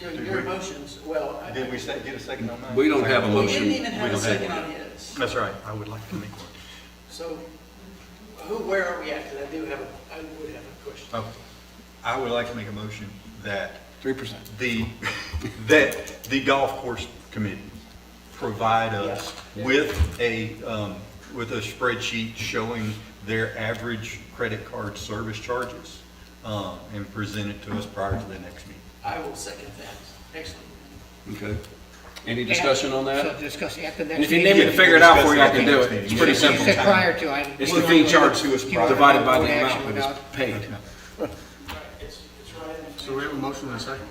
Your motions, well, Did we get a second on that? We don't have a we motion. didn't even have We a don't have second one. on his. That's right, I would like to make one. So, where are we at? Because I would have a question. Oh, I would like to make a motion that 3%. that the golf course committee provide us with a spreadsheet showing their average credit card service charges, and present it to us prior to the next meeting. I will second that. Excellent. Okay. Any discussion on So that? discuss at the next And if you meeting. need me to figure it out for you, I can do it. It's pretty You simple. said prior to, I. It's the fee charged You want to divided by go the to amount action that was without- paid. It's right in. So we have a motion and a second?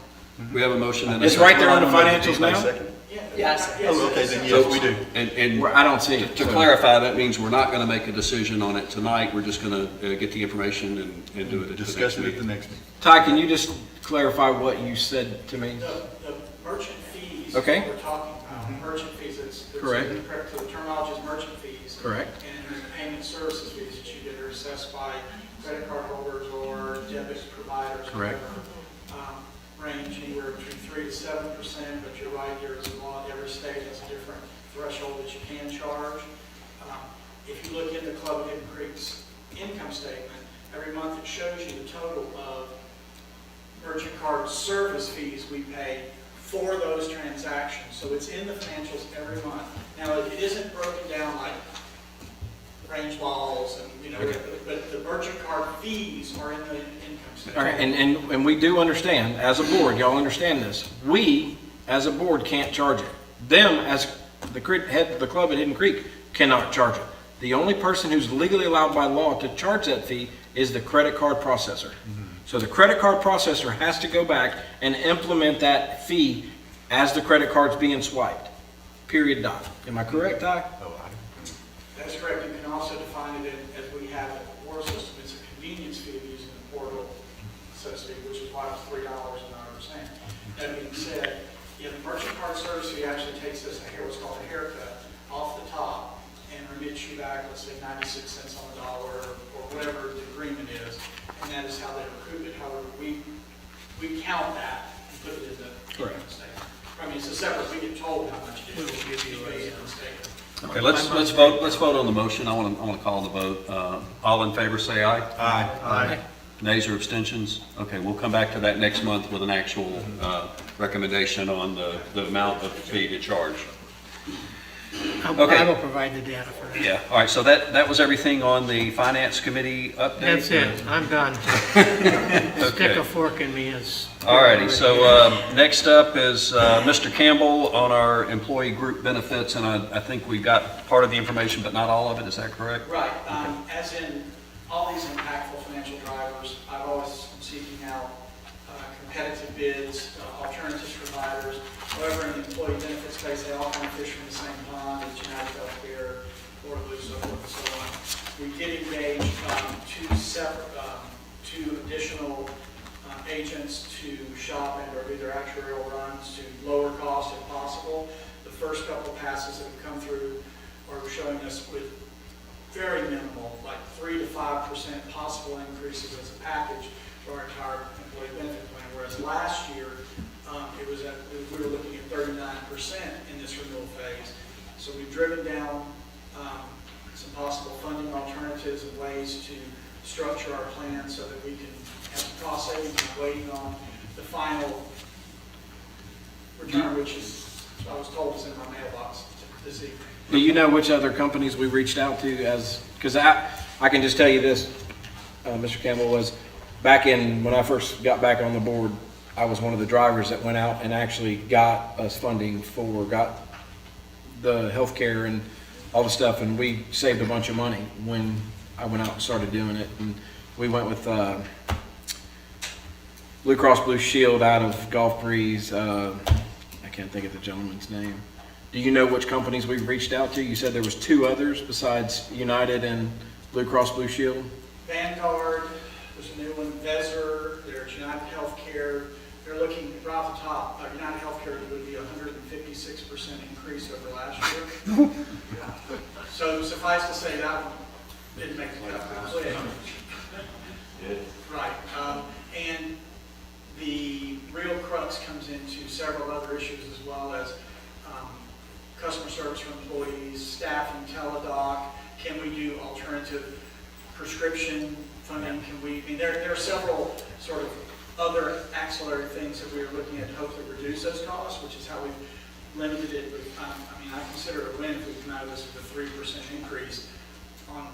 We have a motion and a It's second. right there on the financials now? Yes. Oh, okay, then yes, we do. And I don't see it. to clarify, that means we're not going to make a decision on it tonight. We're just going to get the information and do it at the next Discuss it at the meeting. next meeting. Ty, can you just clarify what you said to me? The merchant fees. Okay. We're talking about merchant fees, Correct. So the terminology is merchant fees. Correct. And there's payment services fees that you get are assessed by credit card holders or debit providers. Correct. whatever. Range anywhere between 3 to 7%, but you're right, there's a law, every state has a different threshold that you can charge. If you look in the Club of Hidden Creek's income statement, every month it shows you the total of merchant card service fees we pay for those transactions. So it's in the financials every month. Now, it isn't broken down like range laws and, but the merchant card fees are in the income statement. All right, and we do understand, as a board, y'all understand this. We, as a board, can't charge it. Them, as the club at Hidden Creek, cannot charge it. The only person who's legally allowed by law to charge that fee is the credit card processor. So the credit card processor has to go back and implement that fee as the credit card's being swiped. Period, dot. Am I correct, Ty? That's correct. You can also define it as we have it in the portal system. It's a convenience fee of using the portal, so to speak, which is why it's $3 and not a cent. That being said, the merchant card service fee actually takes this, what's called a haircut, off the top and remits you back, let's say 96 cents on the dollar or whatever the agreement is. And that is how they recoup it. However, we count that and put it in the income statement. I mean, it's a separate, we get told how much it is. We'll give you a statement. Okay, let's vote on the motion. I want to call the vote. All in favor, say aye. Aye. Nays or abstentions? Okay, we'll come back to that next month with an actual recommendation on the amount of fee to charge. Okay. I will provide the data for that. Yeah, all right, so that was everything on the Finance Committee update? That's it, I'm done. Stick a fork in me is. All righty, so next up is Mr. Campbell on our employee group benefits, and I think we got part of the information, but not all of it, is that correct? Right. As in all these impactful financial drivers, I've always been seeking out competitive bids, alternative providers. However, in the employee benefits space, they all kind of fish from the same pond, as United Healthcare, Florida Blue, so forth and so on. We did engage two additional agents to shop and or do their actuarial runs to lower cost if possible. The first couple passes that have come through are showing us with very minimal, like 3 to 5% possible increases as a package for our entire employee benefit plan, whereas last year we were looking at 39% in this renewal phase. So we've driven down some possible funding alternatives and ways to structure our plan so that we can have some cost savings and waiting on the final return, which is, I was told, is in my mailbox this evening. Do you know which other companies we reached out to because I can just tell you this, Mr. Campbell, was back when I first got back on the board, I was one of the drivers that went out and actually got us funding got the healthcare and all the stuff, and we saved a bunch of money when I went out and started doing it. And we went with Blue Cross Blue Shield out of Gulf Breeze. I can't think of the gentleman's name. Do you know which companies we've reached out to? You said there was 2 others besides United and Blue Cross Blue Shield? Vanguard, there's a new one, Vezer, there's United Healthcare. They're looking right off the top. United Healthcare would be 156% increase over last year. So suffice to say that one didn't make the cut. Right. And the real crux comes into several other issues as well as customer service for employees, staffing, teledoc. Can we do alternative prescription funding? Can we, I mean, there are several sort of other ancillary things that we are looking at to hopefully reduce those costs, which is how we've limited it with, I mean, I consider it a win if we come out of this with a 3% increase on,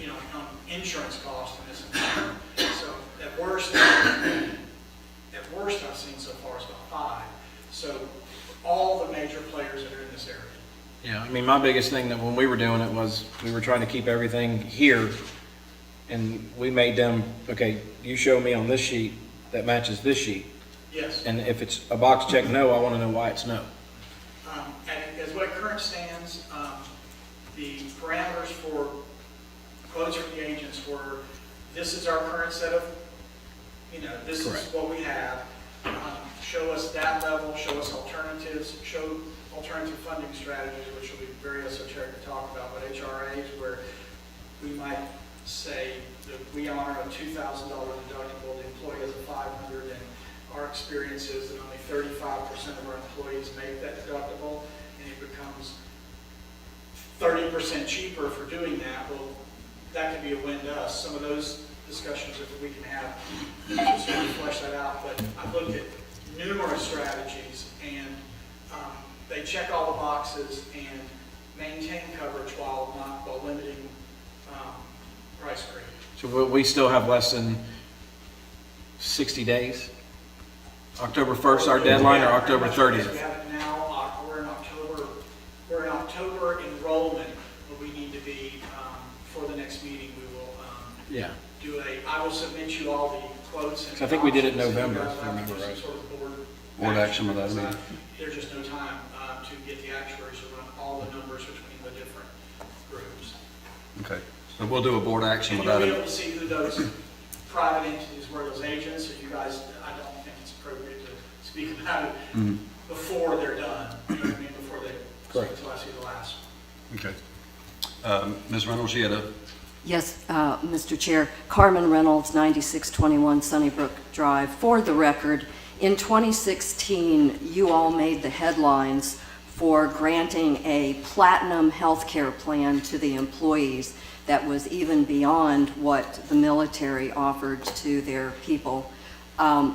you know, on insurance costs in this environment. So at worst I've seen so far is about 5. So all the major players that are in this area. Yeah, I mean, my biggest thing that when we were doing it was we were trying to keep everything here, and we made them, okay, you show me on this sheet that matches this sheet. Yes. And if it's a box check no, I want to know why it's no. And as what current stands, the parameters for quotes from the agents were, this is our current set of, you know, this is what we have. Show us that level, show us alternatives, show alternative funding strategies, which will be very esoteric to talk about, but HRAs where we might say that we honor a $2,000 deductible, the employee has a $500, and our experience is that only 35% of our employees make that deductible, and it becomes 30% cheaper for doing that. Well, that could be a win to us. Some of those discussions that we can have to sort of flesh that out, but I've looked at numerous strategies, and they check all the boxes and maintain coverage while limiting price creep. So will we still have less than 60 days? October 1st, our deadline, or October 30th? We have it now, we're in October enrollment, but we need to be, for the next meeting, we will Yeah. I will submit you all the quotes. And So I think we did it in options, and you November, guys if I will have remember to do right. some sort of Board action with that, I mean. There's just no time to get the actuaries to run all the numbers between the different groups. Okay, so we'll do a board action And with you'll that. be able to see who those private entities were, those agents, if you guys, I don't think it's appropriate to speak about it before they're done. You know what I mean, before they, Correct. until I see the last. Okay. Ms. Reynolds, you had a, Yes, Mr. Chair. Carmen Reynolds, 9621 Sunnybrook Drive. For the record, in 2016, you all made the headlines for granting a platinum health care plan to the employees that was even beyond what the military offered to their people.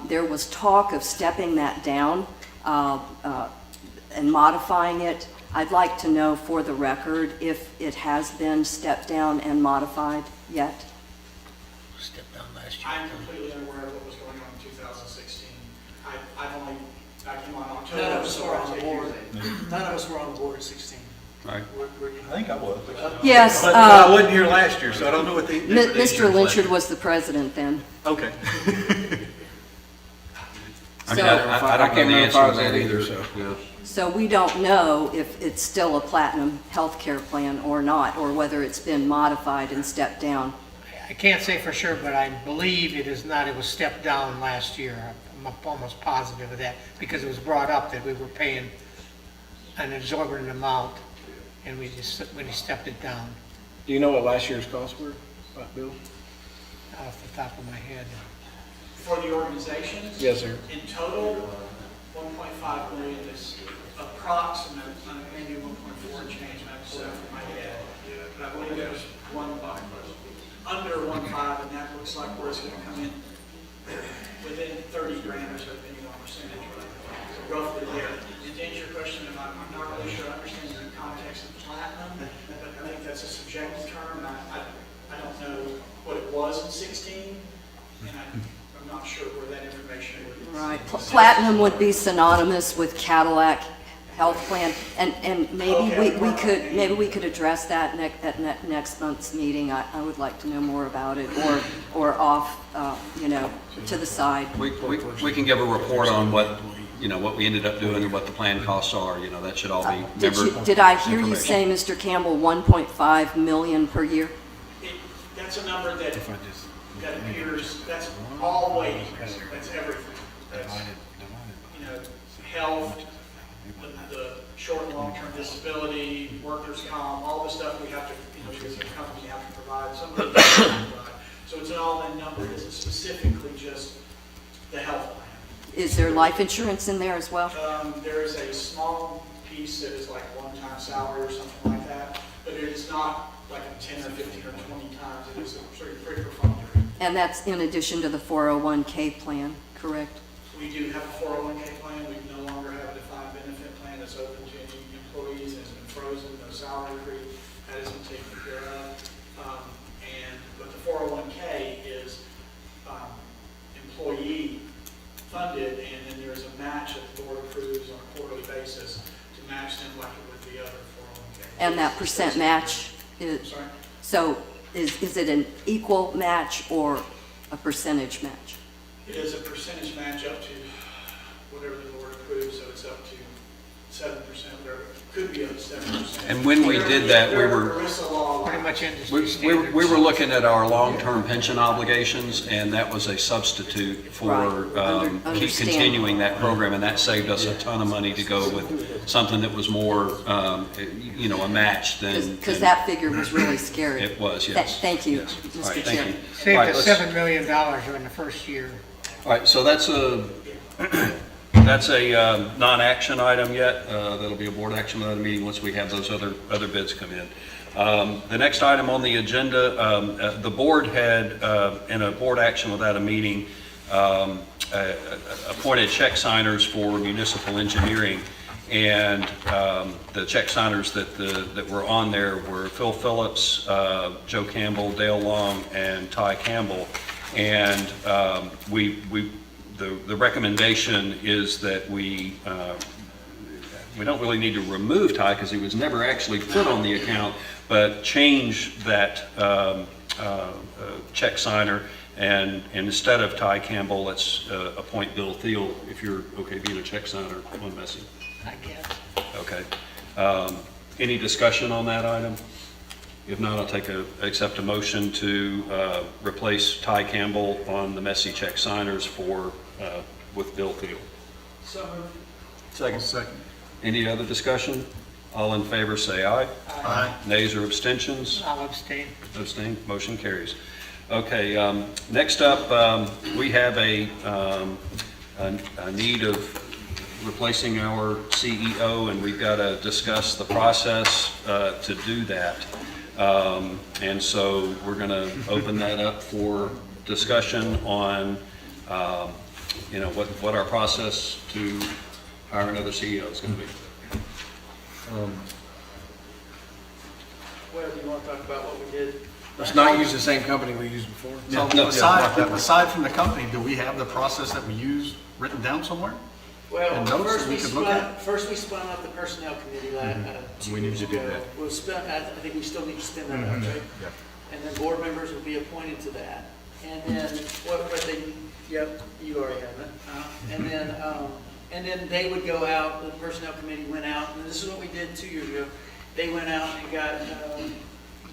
There was talk of stepping that down and modifying it. I'd like to know for the record if it has been stepped down and modified yet. Stepped down last year. I'm completely unaware of what was going on in 2016. I've only, I came on October. None of us so were I'll on the take board. you. None of us were on the board at 16. all right. I think I was. Yes, But I wasn't here last year, so I don't know what the. Mr. Lynchard was the president then. Okay. I mean, So- I don't know can't the remember if answer I to was that there either, either, so. Yeah. So we don't know if it's still a platinum health care plan or not, or whether it's been modified and stepped down. I can't say for sure, but I believe it is not. It was stepped down last year. I'm almost positive of that because it was brought up that we were paying an exorbitant amount, and we stepped it down Do you know what last year's costs were, Bill? off the top of my head. For the organizations? Yes, sir. In total, 1.5 million is approximate, maybe 1.4 and change, and I pulled it from my head. But I believe it was under 1.5, and that looks like where it's going to come in within 30 grand or so, depending on percentage, so roughly there. And to answer your question, I'm not really sure I understand the context of platinum, but I think that's a subjective term, and I don't know what it was in 16, and I'm not sure where that information would. Right. Platinum would be synonymous with Cadillac Health Plan, and maybe we could address that at next month's meeting. I would like to know more about it, or off, to the side. We can give a report on what we ended up doing and what the plan costs are, that should all be Did I hear you information. say, Mr. Campbell, 1.5 million per year? That's a number that appears, that's all waiting, that's everything. That's, health, the short and long-term disability, workers' comp, all the stuff we have to, because the company have to provide, some of it we have to provide. So it's an all-in number, it isn't specifically just the health plan. Is there life insurance in there as well? There is a small piece that is like one-time salary or something like that, but it is not like a 10 or 15 or 20 times. It is a pretty perfunctory. And that's in addition to the 401K plan, correct? We do have a 401K plan. We no longer have a defined benefit plan that's open to any employees and has been frozen, no salary creep. That has been taken care of. But the 401K is employee funded, and then there is a match that the board approves on a quarterly basis to match them like it would the other 401K. And that percent match is, Sorry? so is it an equal match or a percentage match? It is a percentage match up to whatever the board approves, so it's up to 7%, whatever. It could be up to 7%. And when we did that, we were, ERISA law. Pretty much industry we standards. were looking at our long-term pension obligations, and that was a substitute for Right. keep continuing that program, and that saved us a ton of money to go with something that was more, a match than. Because that figure was really scary. It was, yes. Thank you, Yes. All Mr. right, thank Chairman. you. Saved All right, us let's- $7 million in the first year. All right, so that's a non-action item yet. That'll be a board action at a meeting once we have those other bids come in. The next item on the agenda, the board had, in a board action without a meeting, appointed check signers for municipal engineering. And the check signers that were on there were Phil Phillips, Joe Campbell, Dale Long, and Ty Campbell. And the recommendation is that we don't really need to remove Ty because he was never actually put on the account, but change that check signer, and instead of Ty Campbell, let's appoint Bill Thiel, if you're okay being a check signer on Messi. I guess. Okay. Any discussion on that item? If not, I'll accept a motion to replace Ty Campbell on the Messi check signers with Bill Thiel. So moved. Second. Any other discussion? All in favor, say aye. Aye. Nays or abstentions? I'll abstain. Abstain, motion carries. Okay, next up, we have a need of replacing our CEO, and we've got to discuss the process to do that. And so we're going to open that up for discussion on, what our process to hire another CEO is going to be. Well, do you want to talk about what we did? Let's not use the same company we used before. So No, aside from the company, do we have the process that we use written down somewhere? Well, And notes first that we we could look spun, at? first we spun up the personnel committee two We need years to do ago. that. We'll I think we still need to spin that up, right? Yeah. And then board members will be appointed to that. And then what they, yep, you already have it. And then they would go out, the personnel committee went out, and this is what we did 2 years ago. They went out and got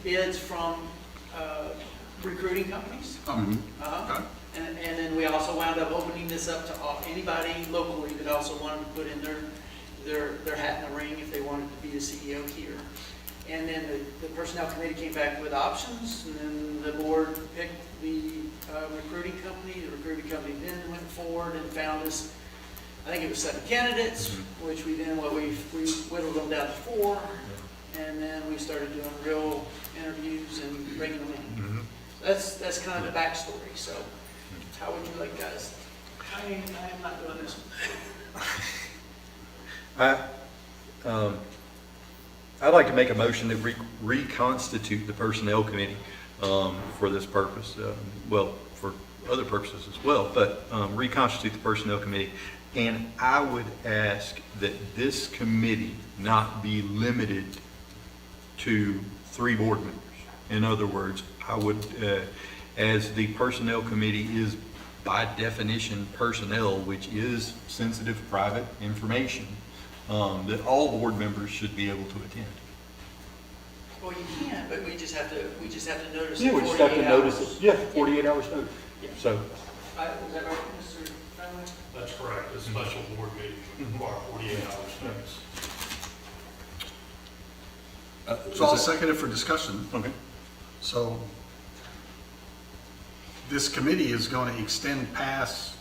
bids from recruiting companies. Okay. And then we also wound up opening this up to anybody locally that also wanted to put in their hat in the ring if they wanted to be the CEO here. And then the personnel committee came back with options, and then the board picked the recruiting company. The recruiting company then went forward and found us, I think it was 7 candidates, which we whittled them down to 4. And then we started doing real interviews and bringing them in. That's kind of the backstory. So how would you like guys? I am not doing this one. I'd like to make a motion that we reconstitute the personnel committee for this purpose. Well, for other purposes as well, but reconstitute the personnel committee. And I would ask that this committee not be limited to 3 board members. In other words, I would, as the personnel committee is by definition personnel, which is sensitive private information, that all board members should be able to attend. Well, you can, but we just have to notice. Yeah, it we just have to 48 notice hours. it. Yeah, 48 hours notice. Yeah. So, Is that right, Mr. Fenwick? That's correct. A special board meeting would require 48 hours notice. So I'll second it for discussion. okay. So this committee is going to extend past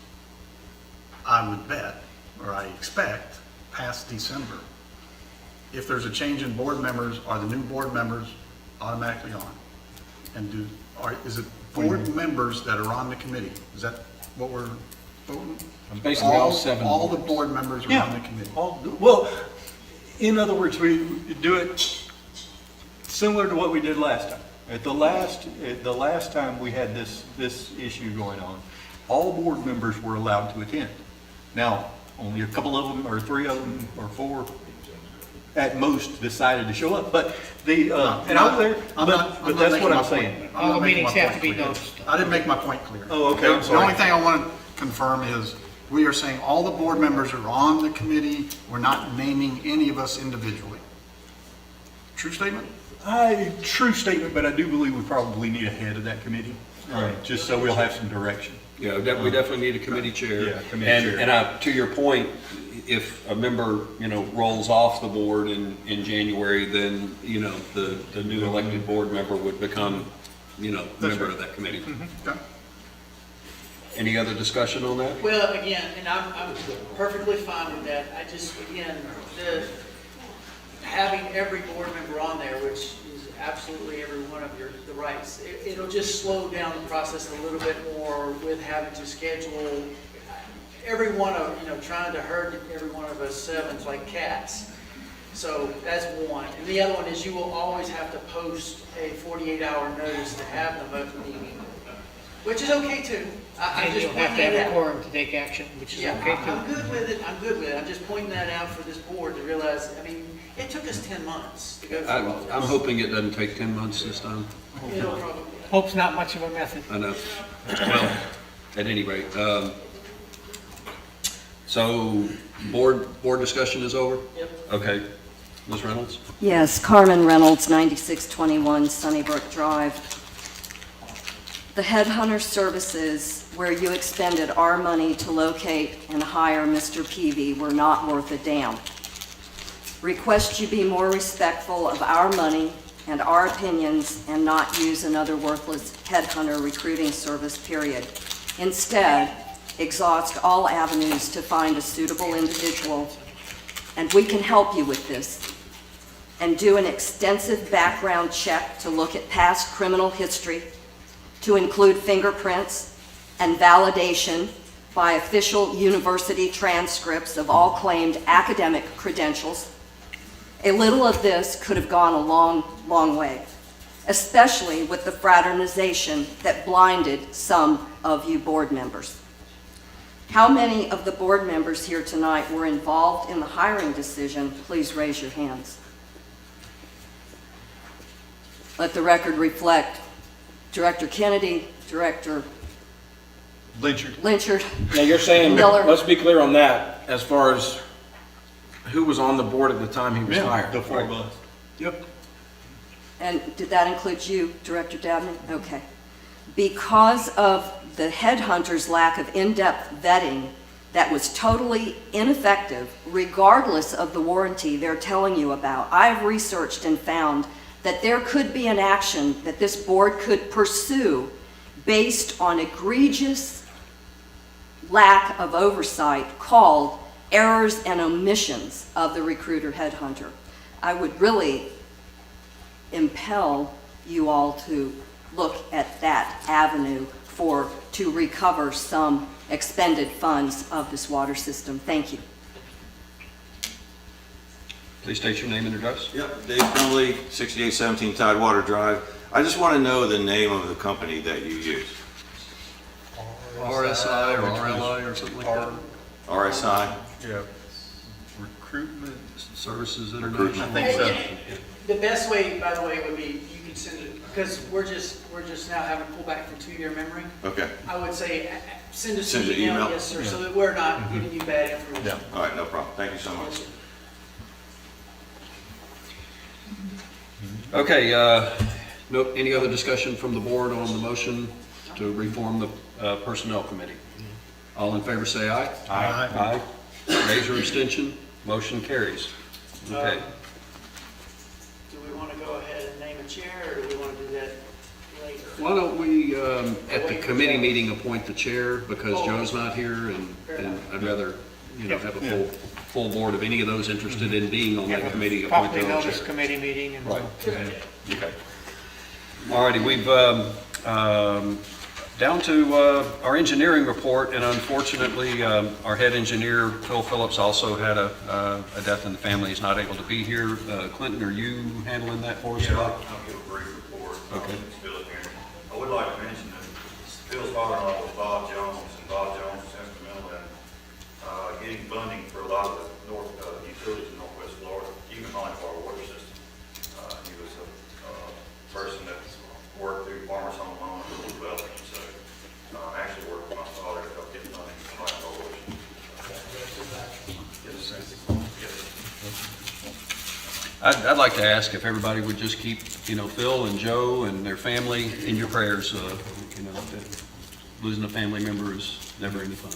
I would bet, or I expect, past December. If there's a change in board members, are the new board members automatically on? And is it board members that are on the committee? Is that what we're voting? Basically all seven. All the board members are on the committee. Well, in other words, we do it similar to what we did last time. At the last time we had this issue going on, all board members were allowed to attend. Now, only a couple of them, or 3 of them, or 4 at most decided to show up. But and I'm there, but that's what I'm saying. All the meetings have to be noticed. I didn't make my point clear. Oh, okay, I'm The sorry. only thing I want to confirm is, we are saying all the board members are on the committee. We're not naming any of us individually. True statement? True statement, but I do believe we probably need a head of that committee, just so we'll have some direction. Yeah, we definitely need a committee chair. Yeah, committee chair. And to your point, if a member, rolls off the board in January, then, the new elected board member would become, member of that committee. Okay. Any other discussion on that? Well, again, and I'm perfectly fine with that. I just, again, having every board member on there, which is absolutely every one of the rights, it'll just slow down the process a little bit more with having to schedule every one of, trying to herd every one of us 7s like cats. So that's one. And the other one is you will always have to post a 48-hour notice to have the vote meeting, which is okay too. I'm And just you'll have pointing to that have a out. quorum to take action, which is Yeah, okay I'm too. good with it. I'm good with it. I'm just pointing that out for this board to realize, it took us 10 months to go through all this. I'm hoping it doesn't take 10 months this time. It'll probably. Hope's not much of a method. I know. Well, at any rate, so board discussion is over? Yep. Okay. Ms. Reynolds? Yes, Carmen Reynolds, 9621 Sunnybrook Drive. The headhunter services where you expended our money to locate and hire Mr. Peavy were not worth a damn. Request you be more respectful of our money and our opinions and not use another worthless headhunter recruiting service, period. Instead, exhaust all avenues to find a suitable individual, and we can help you with this. And do an extensive background check to look at past criminal history, to include fingerprints and validation by official university transcripts of all claimed academic credentials. A little of this could have gone a long, long way, especially with the fraternization that blinded some of you board members. How many of the board members here tonight were involved in the hiring decision? Please raise your hands. Let the record reflect Director Kennedy, Director Lynchard. Now, you're saying, Miller. let's be clear on that, as far as who was on the board at the time he was hired. The 4 of us. Yep. And did that include you, Director Dabney? Okay. Because of the headhunters' lack of in-depth vetting that was totally ineffective, regardless of the warranty they're telling you about, I've researched and found that there could be an action that this board could pursue based on egregious lack of oversight called errors and omissions of the recruiter headhunter. I would really impel you all to look at that avenue to recover some expended funds of this water system. Thank you. Please state your name and address. Yep, Dave Finley, 6817 Tidewater Drive. I just want to know the name of the company that you use. RSI or RLI or something like that? RSI? Yeah. Recruitment. Services Recruitment. International? I think so. The best way, by the way, would be you can send it, because we're just now having to pull back from 2-year memory. Okay. I would say send us Send an an email, email? yes, sir, so that we're not giving you bad information. All right, no problem. Thank you so much. Yes, sir. Okay, any other discussion from the board on the motion to reform the Personnel Committee? All in favor say aye. Aye. Aye. Raise your abstention. Motion carries. Okay. Do we want to go ahead and name a chair, or do we want to do that later? Why don't we, at the committee meeting, appoint the chair, because Joe's not here, and I'd rather, have a full board of any of those interested in being on that committee. appoint Properly their own notice chair. committee meeting and. Right. Okay. All righty, we've down to our engineering report, and unfortunately, our head engineer, Phil Phillips, also had a death in the family. He's not able to be here. Clinton, are you handling that for us? Yeah, I'll give a brief report. Okay. It's Phil here. I would like to mention that Phil's father-in-law was Bob Jones, and Bob Jones was instrumental in getting funding for a lot of the utilities in Northwest Florida, even on our water system. He was a person that worked through Farmers Home Loan and rural development, so actually worked with my father to help get funding for our water system. Yes. I'd like to ask if everybody would just keep, Phil and Joe and their family in your prayers. That losing a family member is never any fun.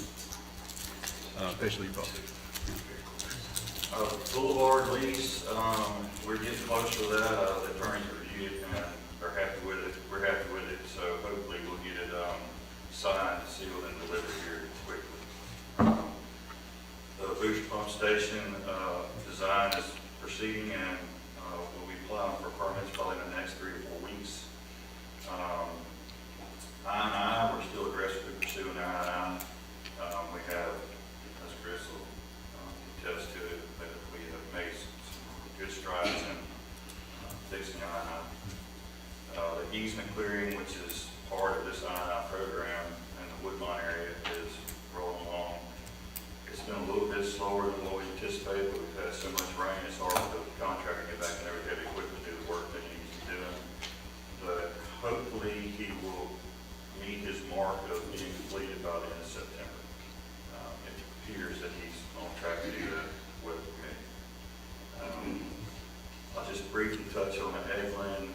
Especially both. Boulevard lease, we're getting close to that. The attorneys reviewed it and are happy with it. We're happy with it, so hopefully we'll get it signed, sealed, and delivered here quickly. The booster pump station design is proceeding, and we'll be applying for permits probably in the next 3 or 4 weeks. I&I, we're still aggressively pursuing I&I. We have, as Chris will attest to it, that we have made some good strides in fixing I&I. The easement clearing, which is part of this I&I program in the Woodlawn area, is rolling along. It's been a little bit slower than what we anticipated, but we've had so much rain, it's hard for the contractor to get back in there with heavy equipment to do the work that he needs to be doing. But hopefully he will meet his mark of being completed by the end of September. It appears that he's on track to do that with me. I'll just briefly touch on the Eggland.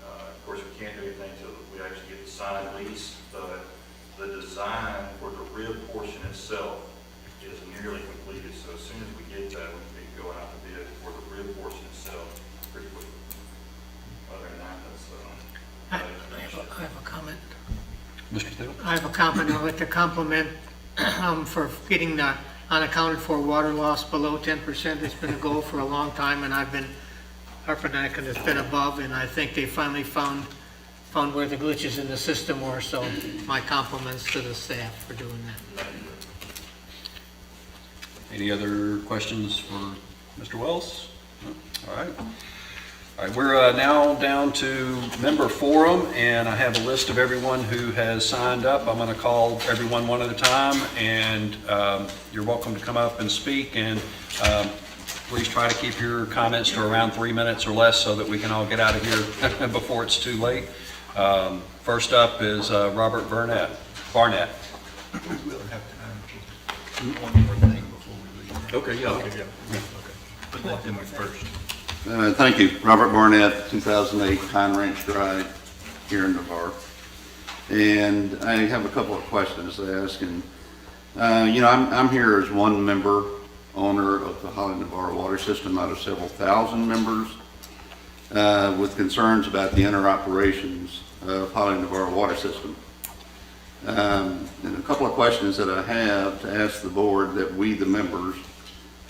Of course, we can't do anything until we actually get the signed lease, but the design for the rib portion itself is nearly completed. So as soon as we get that, we can be going out to bid for the rib portion itself pretty quickly. Other than that, that's I have a comment. Mr. Thiel? I have a comment. I'd like to compliment for getting the unaccounted for water loss below 10%. It's been a goal for a long time, and I've been harping on it, and it's been above, and I think they finally found where the glitches in the system were, so my compliments to the staff for doing that. Any other questions for Mr. Wells? No? All right. All right, we're now down to member forum, and I have a list of everyone who has signed up. I'm going to call everyone one at a time, and you're welcome to come up and speak, and please try to keep your comments to around 3 minutes or less so that we can all get out of here before it's too late. First up is Robert Barnett. We'll have time for one more thing before we leave. Okay, yeah. Okay. But let them first. Thank you. Robert Barnett, 2008 Pine Ranch Drive here in Navarre. And I have a couple of questions to ask. And, I'm here as one member, owner of the Holly Navarre water system out of several thousand members with concerns about the inner operations of Holly Navarre water system. And a couple of questions that I have to ask the board that we, the members,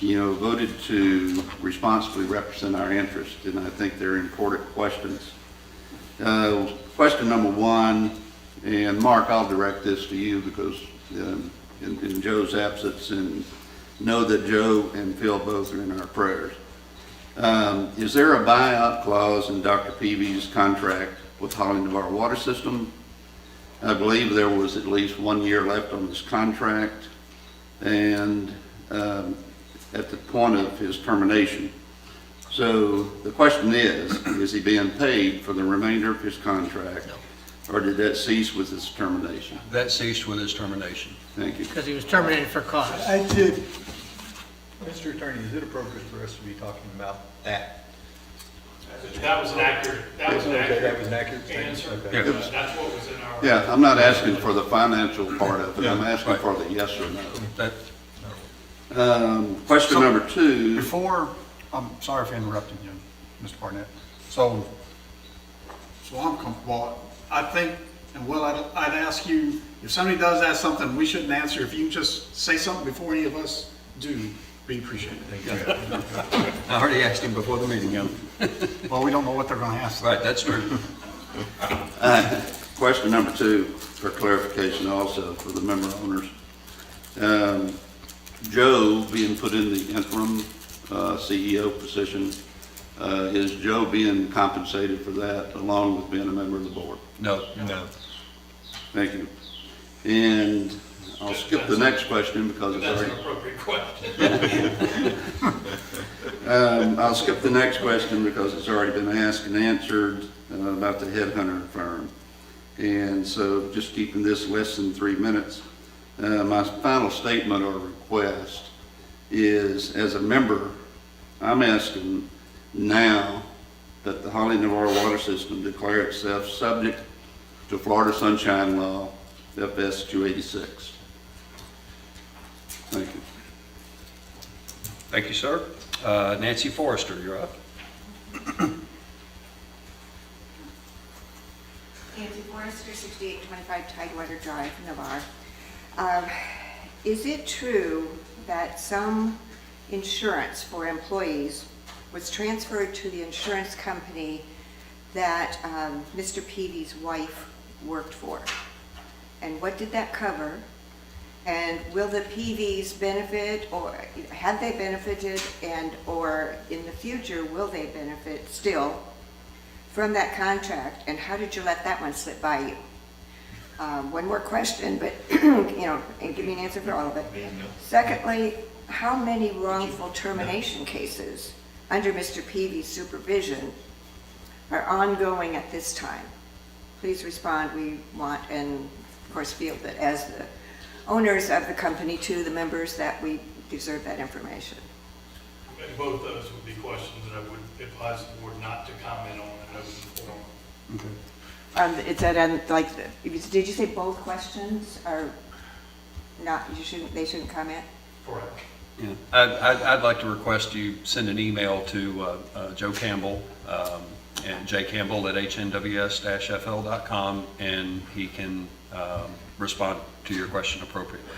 voted to responsibly represent our interests, and I think they're important questions. Question number one, and Mark, I'll direct this to you because in Joe's absence, and know that Joe and Phil both are in our prayers. Is there a buyout clause in Dr. Peavy's contract with Holly Navarre Water System? I believe there was at least 1 year left on this contract, and at the point of his termination. So the question is he being paid for the remainder of his contract, or did that cease with his termination? That ceased with his termination. Thank you. Because he was terminated for cause. Mr. Attorney, is it appropriate for us to be talking about that? That was an accurate answer. answer. Okay. That's what was in our. Yeah, I'm not asking for the financial part of it. I'm asking for the yes or no. That, Question number two. I'm sorry for interrupting you, Mr. Barnett. So I'm comfortable. I think, and Will, I'd ask you if somebody does ask something we shouldn't answer, if you can just say something before any of us do, we appreciate it. I already asked him before the meeting, yeah. Well, we don't know what they're gonna ask. Right, that's true. Question number 2, for clarification also for the member owners. Joe being put in the interim CEO position, is Joe being compensated for that along with being a member of the board? No. Thank you. And I'll skip the next question because it's That's an already... appropriate question. I'll skip the next question because it's already been asked and answered about the headhunter firm. And so just keeping this less than 3 minutes, my final statement or request is, as a member, I'm asking now that the Holly Navarre Water System declare itself subject to Florida Sunshine Law, FS 286. Thank you. Thank you, sir. Nancy Forrester, you're up. Nancy Forrester, 6825 Tidewater Drive, Navarre. Is it true that some insurance for employees was transferred to the insurance company that Mr. Peavy's wife worked for? And what did that cover? And will the Peavys benefit, or have they benefited, and or in the future will they benefit still from that contract? And how did you let that one slip by you? One more question, but and give me an answer for all of it. Secondly, how many wrongful termination cases under Mr. Peavy's supervision are ongoing at this time? Please respond. We want, and of course feel that as the owners of the company, to the members, that we deserve that information. And both those would be questions that I would advise the board not to comment on in open forum. Is that did you say both questions are not, they shouldn't comment? Correct. Yeah. I'd like to request you send an email to Joe Campbell and jcampbell@hnws-fl.com, and he can respond to your question appropriately.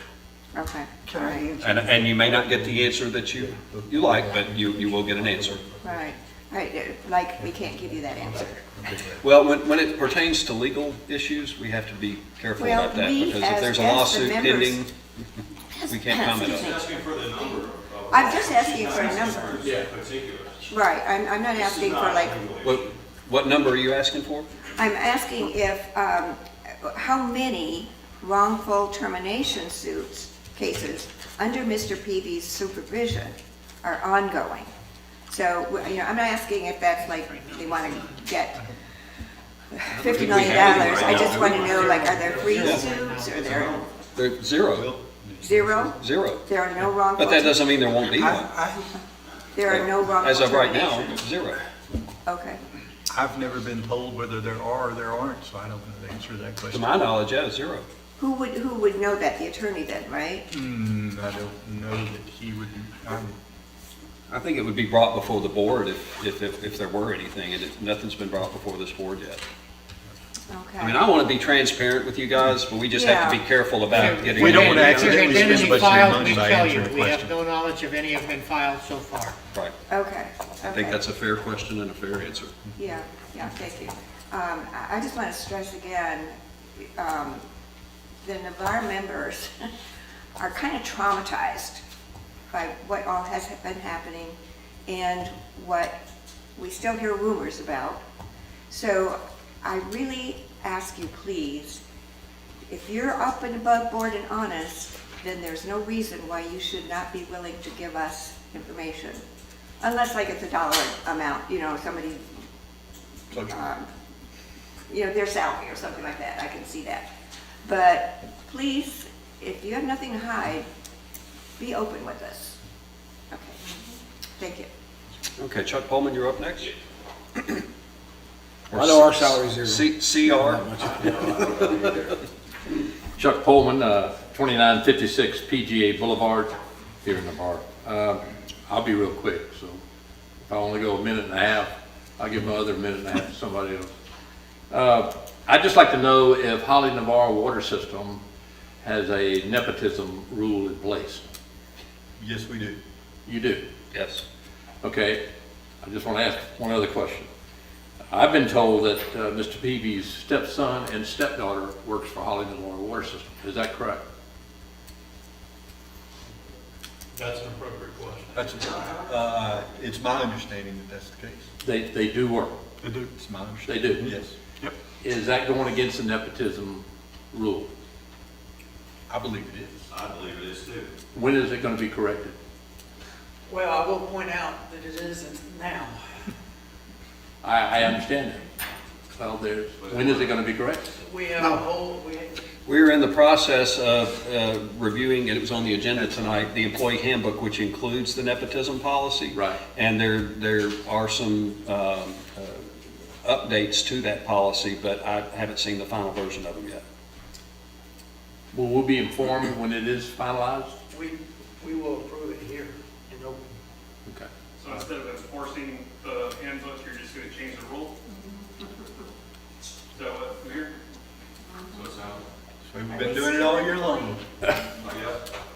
Okay. Can I answer? And you may not get the answer that you like, but you will get an answer. Right. Like, we can't give you that answer. Well, when it pertains to legal issues, we have to be careful Well, about that, we because if as- there's a as the lawsuit members- pending, we can't comment on it. Asking for the number of. I'm just asking for a number. Yeah, particular. Right, I'm not asking for like, What number are you asking for? I'm asking if, how many wrongful termination cases under Mr. Peavy's supervision are ongoing? So, I'm not asking if that's like, they want to get $50 million. I just want to know, like, are there 3 suits, or there There's zero. 0? Zero. There are no wrongful. But that doesn't mean there won't be one. There are no wrongful. As of right now, terminations. zero. Okay. I've never been told whether there are or there aren't, so I don't know the answer to that To question. my knowledge, yeah, zero. Who would know that? The attorney then, right? I don't know that he would, I think it would be brought before the board if there were anything, and nothing's been brought before this board yet. Okay. I mean, I want to be transparent with you guys, but we just have to be careful about getting. We don't want to If there's accidentally spend a identity bunch of filed, money we by tell answering you. a We have question. no knowledge of any have been filed so far. Right. Okay. I think that's a fair question and a fair answer. Yeah, thank you. I just want to stress again, the Navarre members are kind of traumatized by what all has been happening and what we still hear rumors about. So I really ask you, please, if you're up and above board and honest, then there's no reason why you should not be willing to give us information. Unless like it's a dollar amount, somebody, their salary or something like that, I can see that. But please, if you have nothing to hide, be open with us. Okay, thank you. Okay, Chuck Pullman, you're up next. I know our salary's zero. CR. Chuck Pullman, 2956 PGA Boulevard here in Navarre. I'll be real quick, so if I only go a minute and a half, I'll give my other minute and a half to somebody else. I'd just like to know if Holly Navarre Water System has a nepotism rule in place? Yes, we do. You do? Yes. Okay, I just want to ask one other question. I've been told that Mr. Peavy's stepson and stepdaughter works for Hollywood Water System. Is that correct? That's an appropriate question. It's my understanding that that's the case. They do work. They do. It's my They understanding. do? Yes. Yep. Is that going against the nepotism rule? I believe it is. I believe it is too. When is it going to be corrected? Well, I will point out that it isn't now. I understand that. Well, when is it going to be corrected? We have a whole, We're in the process of reviewing, and it was on the agenda tonight, the employee handbook, which includes the nepotism policy. Right. And there are some updates to that policy, but I haven't seen the final version of them yet. Well, we'll be informed when it is finalized? we will approve it here in open. Okay. So instead of enforcing the handbook, you're just going to change the rule? So what, Mayor? We've been doing it all year long.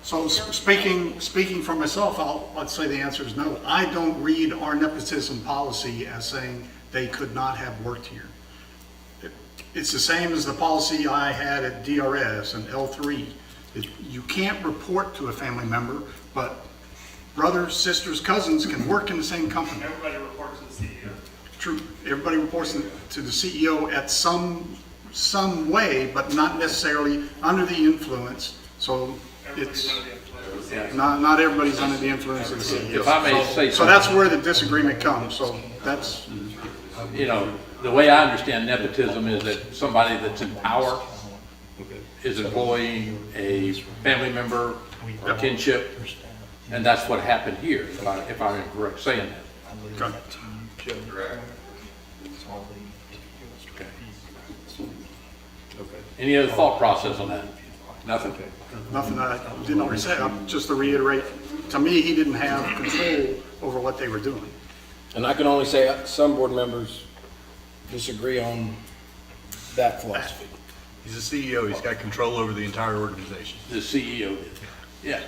So speaking for myself, I'd say the answer is no. I don't read our nepotism policy as saying they could not have worked here. It's the same as the policy I had at DRS and L3. You can't report to a family member, but brothers, sisters, cousins can work in the same company. Everybody reports to the CEO. True, everybody reports to the CEO at some way, but not necessarily under the influence. So it's not everybody's under the influence of the CEO. If I may say so that's where the disagreement comes. So that's, you know, the way I understand nepotism is that somebody that's in power is employing a family member or kinship, and that's what happened here, if I'm correct saying that. correct. Any other thought process on that? Nothing? Nothing I didn't already say. Just to reiterate, to me, he didn't have control over what they were doing. And I can only say some board members disagree on that philosophy. He's the CEO. He's got control over the entire organization. The CEO did. Yeah.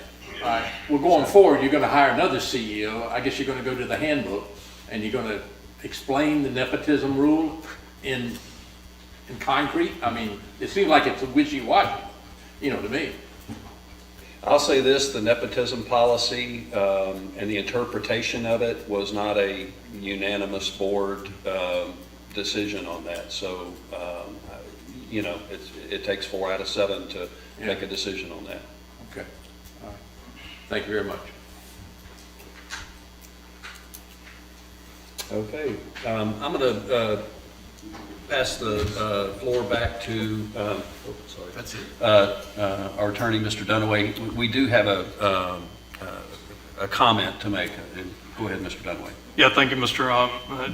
All right. Well, going forward, you're going to hire another CEO. I guess you're going to go to the handbook and you're going to explain the nepotism rule in concrete. I mean, it seems like it's a wishy-washy, to me. I'll say this, the nepotism policy and the interpretation of it was not a unanimous board decision on that. So, it takes 4 out of 7 to make a decision on that. Okay. All right. Thank you very much. Okay. I'm going to pass the floor back to That's it. our attorney, Mr. Dunaway. We do have a comment to make. Go ahead, Mr. Dunaway. Yeah, thank you, Mr.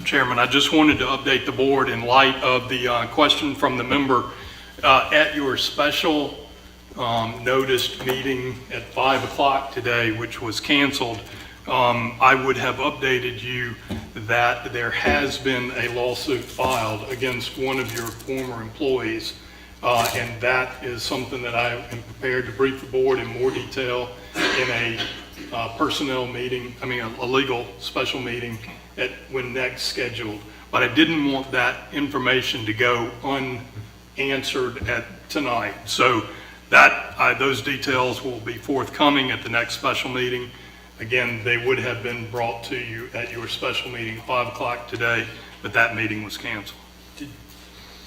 Chairman. I just wanted to update the board in light of the question from the member. At your special noticed meeting at 5 o'clock today, which was canceled, I would have updated you that there has been a lawsuit filed against one of your former employees, and that is something that I am prepared to brief the board in more detail in a personnel meeting, a legal special meeting when next scheduled. But I didn't want that information to go unanswered tonight. So those details will be forthcoming at the next special meeting. Again, they would have been brought to you at your special meeting at 5 o'clock today, but that meeting was canceled.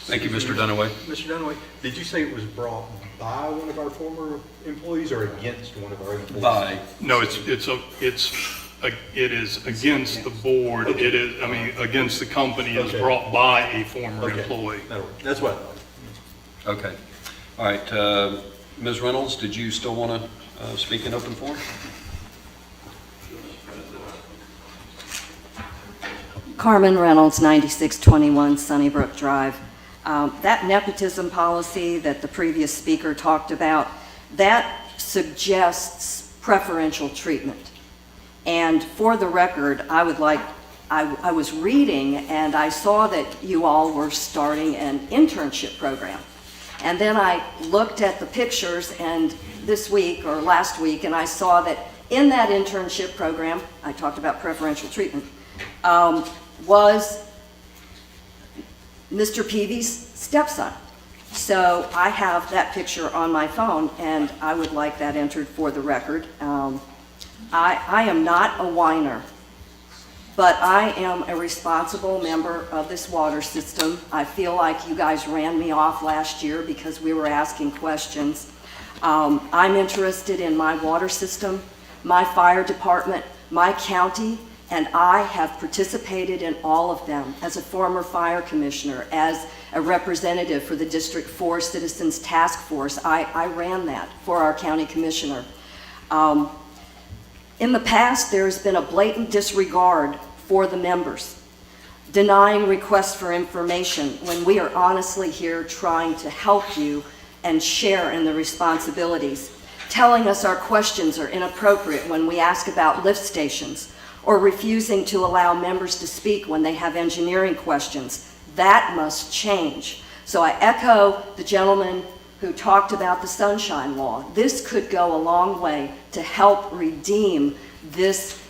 Thank you, Mr. Dunaway. Mr. Dunaway, did you say it was brought by one of our former employees or against one of our employees? By. No, it is against the board. Okay. It is, against the company. It is brought by a former Okay. employee. That's what I thought. Okay. All right. Ms. Reynolds, did you still want to speak in open forum? Carmen Reynolds, 9621 Sunnybrook Drive. That nepotism policy that the previous speaker talked about, that suggests preferential treatment. And for the record, I was reading and I saw that you all were starting an internship program. And then I looked at the pictures and this week or last week, and I saw that in that internship program, I talked about preferential treatment, was Mr. Peavy's stepson. So I have that picture on my phone, and I would like that entered for the record. I am not a whiner, but I am a responsible member of this water system. I feel like you guys ran me off last year because we were asking questions. I'm interested in my water system, my fire department, my county, and I have participated in all of them as a former fire commissioner, as a representative for the District 4 Citizens Task Force. I ran that for our county commissioner. In the past, there's been a blatant disregard for the members, denying requests for information when we are honestly here trying to help you and share in the responsibilities, telling us our questions are inappropriate when we ask about lift stations, or refusing to allow members to speak when they have engineering questions. That must change. So I echo the gentleman who talked about the Sunshine Law. This could go a long way to help redeem this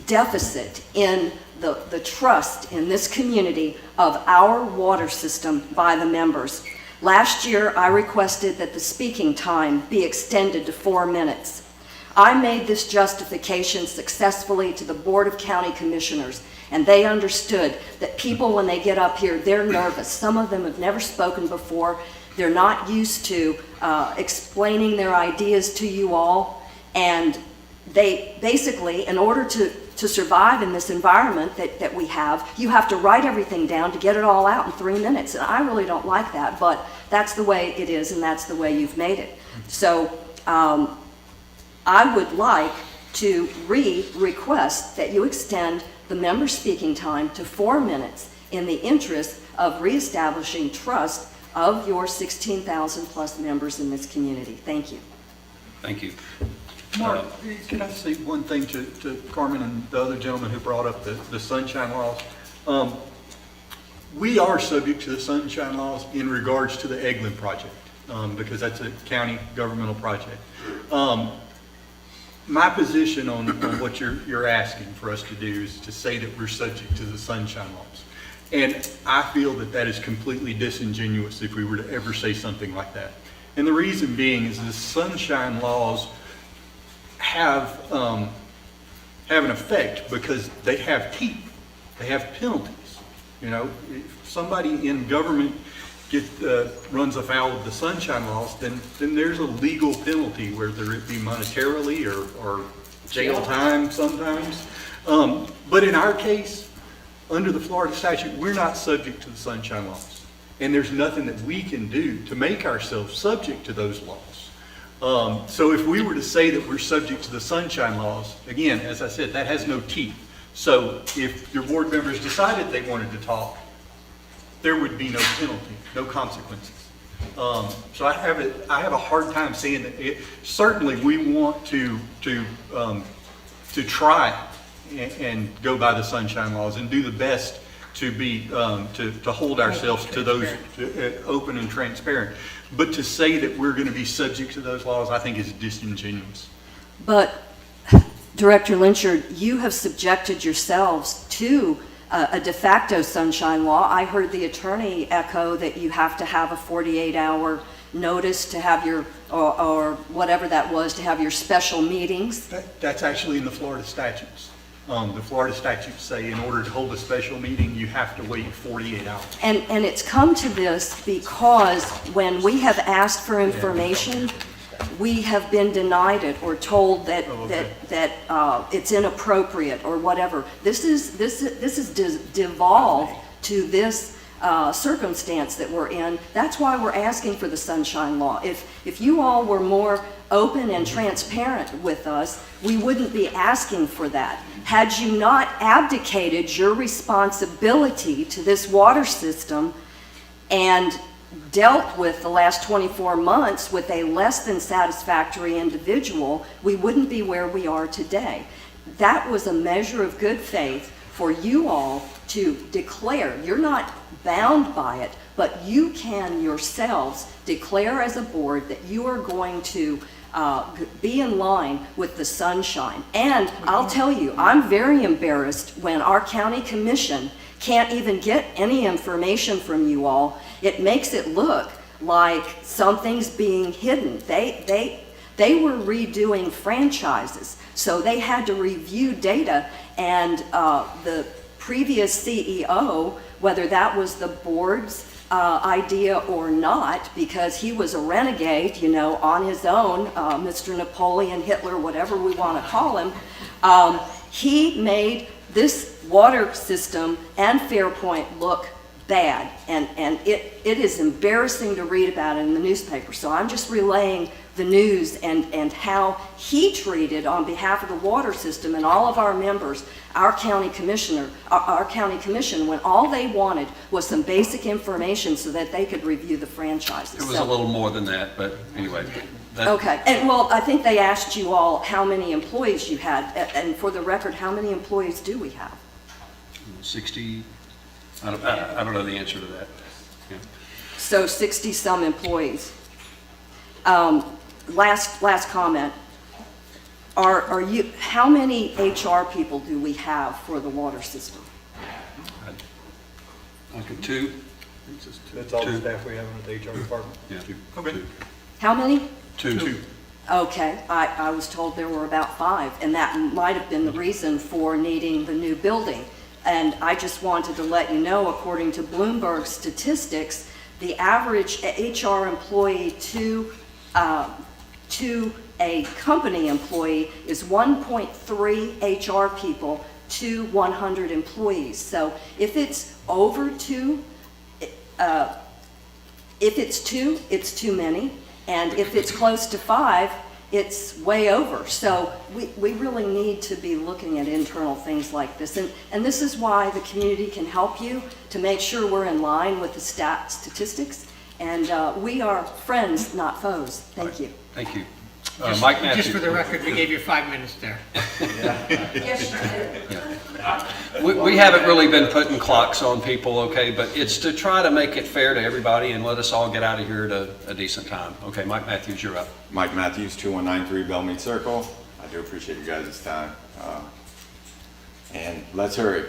deficit in the trust in this community of our water system by the members. Last year, I requested that the speaking time be extended to 4 minutes. I made this justification successfully to the Board of County Commissioners, and they understood that people, when they get up here, they're nervous. Some of them have never spoken before. They're not used to explaining their ideas to you all, and they basically, in order to survive in this environment that we have, you have to write everything down to get it all out in 3 minutes. And I really don't like that, but that's the way it is, and that's the way you've made it. So I would like to request that you extend the member speaking time to 4 minutes in the interest of reestablishing trust of your 16,000 plus members in this community. Thank you. Thank you. Mark, can I say one thing to Carmen and the other gentleman who brought up the sunshine laws? We are subject to the sunshine laws in regards to the Eglin project, because that's a county governmental project. My position on what you're asking for us to do is to say that we're subject to the sunshine laws. And I feel that that is completely disingenuous if we were to ever say something like that. And the reason being is the sunshine laws have an effect because they have teeth. They have penalties. You know, if somebody in government runs afoul of the sunshine laws, then there's a legal penalty, whether it be monetarily or jail time sometimes. But in our case, under the Florida statute, we're not subject to the sunshine laws. And there's nothing that we can do to make ourselves subject to those laws. So if we were to say that we're subject to the sunshine laws, again, as I said, that has no teeth. So if your board members decided they wanted to talk, there would be no penalty, no consequences. So I have a hard time saying that. Certainly, we want to try and go by the sunshine laws and do the best to be to hold ourselves to those open and transparent. But to say that we're going to be subject to those laws, I think is disingenuous. But Director Lynchard, you have subjected yourselves to a de facto sunshine law. I heard the attorney echo that you have to have a 48-hour notice to have your, or whatever that was, to have your special meetings. That's actually in the Florida statutes. The Florida statutes say in order to hold a special meeting, you have to wait 48 hours. And it's come to this because when we have asked for information, we have been denied it or told that it's inappropriate or whatever. This is devolved to this circumstance that we're in. That's why we're asking for the sunshine law. If you all were more open and transparent with us, we wouldn't be asking for that. Had you not abdicated your responsibility to this water system and dealt with the last 24 months with a less than satisfactory individual, we wouldn't be where we are today. That was a measure of good faith for you all to declare. You're not bound by it, but you can yourselves declare as a board that you are going to be in line with the sunshine. And I'll tell you, I'm very embarrassed when our county commission can't even get any information from you all. It makes it look like something's being hidden. They were redoing franchises, so they had to review data, and the previous CEO, whether that was the board's idea or not, because he was a renegade, you know, on his own, Mr. Napoleon, Hitler, whatever we want to call him, he made this water system and Fairpoint look bad, and it is embarrassing to read about it in the newspaper. So I'm just relaying the news and how he treated, on behalf of the water system and all of our members, our county commission, when all they wanted was some basic information so that they could review the franchises. It was a little more than that, but anyway. Okay, and well, I think they asked you all how many employees you had, and for the record, how many employees do we have? 60, I don't know the answer to that. Yeah. So 60-some employees. Last comment. How many HR people do we have for the water system? Okay, 2. That's all the staff we have in the HR department? Yeah. Okay. How many? 2. Okay, I was told there were about 5, and that might have been the reason for needing the new building. And I just wanted to let you know, according to Bloomberg statistics, the average HR employee to a company employee is 1.3 HR people to 100 employees. So if it's over 2, if it's 2, it's too many. And if it's close to 5, it's way over. So we really need to be looking at internal things like this. And this is why the community can help you to make sure we're in line with the statistics. And we are friends, not foes. Thank you. Thank you. Mike Matthews. Just for the record, we gave you 5 minutes there. Yes, you did. We haven't really been putting clocks on people, okay, but it's to try to make it fair to everybody and let us all get out of here at a decent time. Okay, Mike Matthews, you're up. Mike Matthews, 2193 Bellmead Circle. I do appreciate you guys' time. And let's hurry.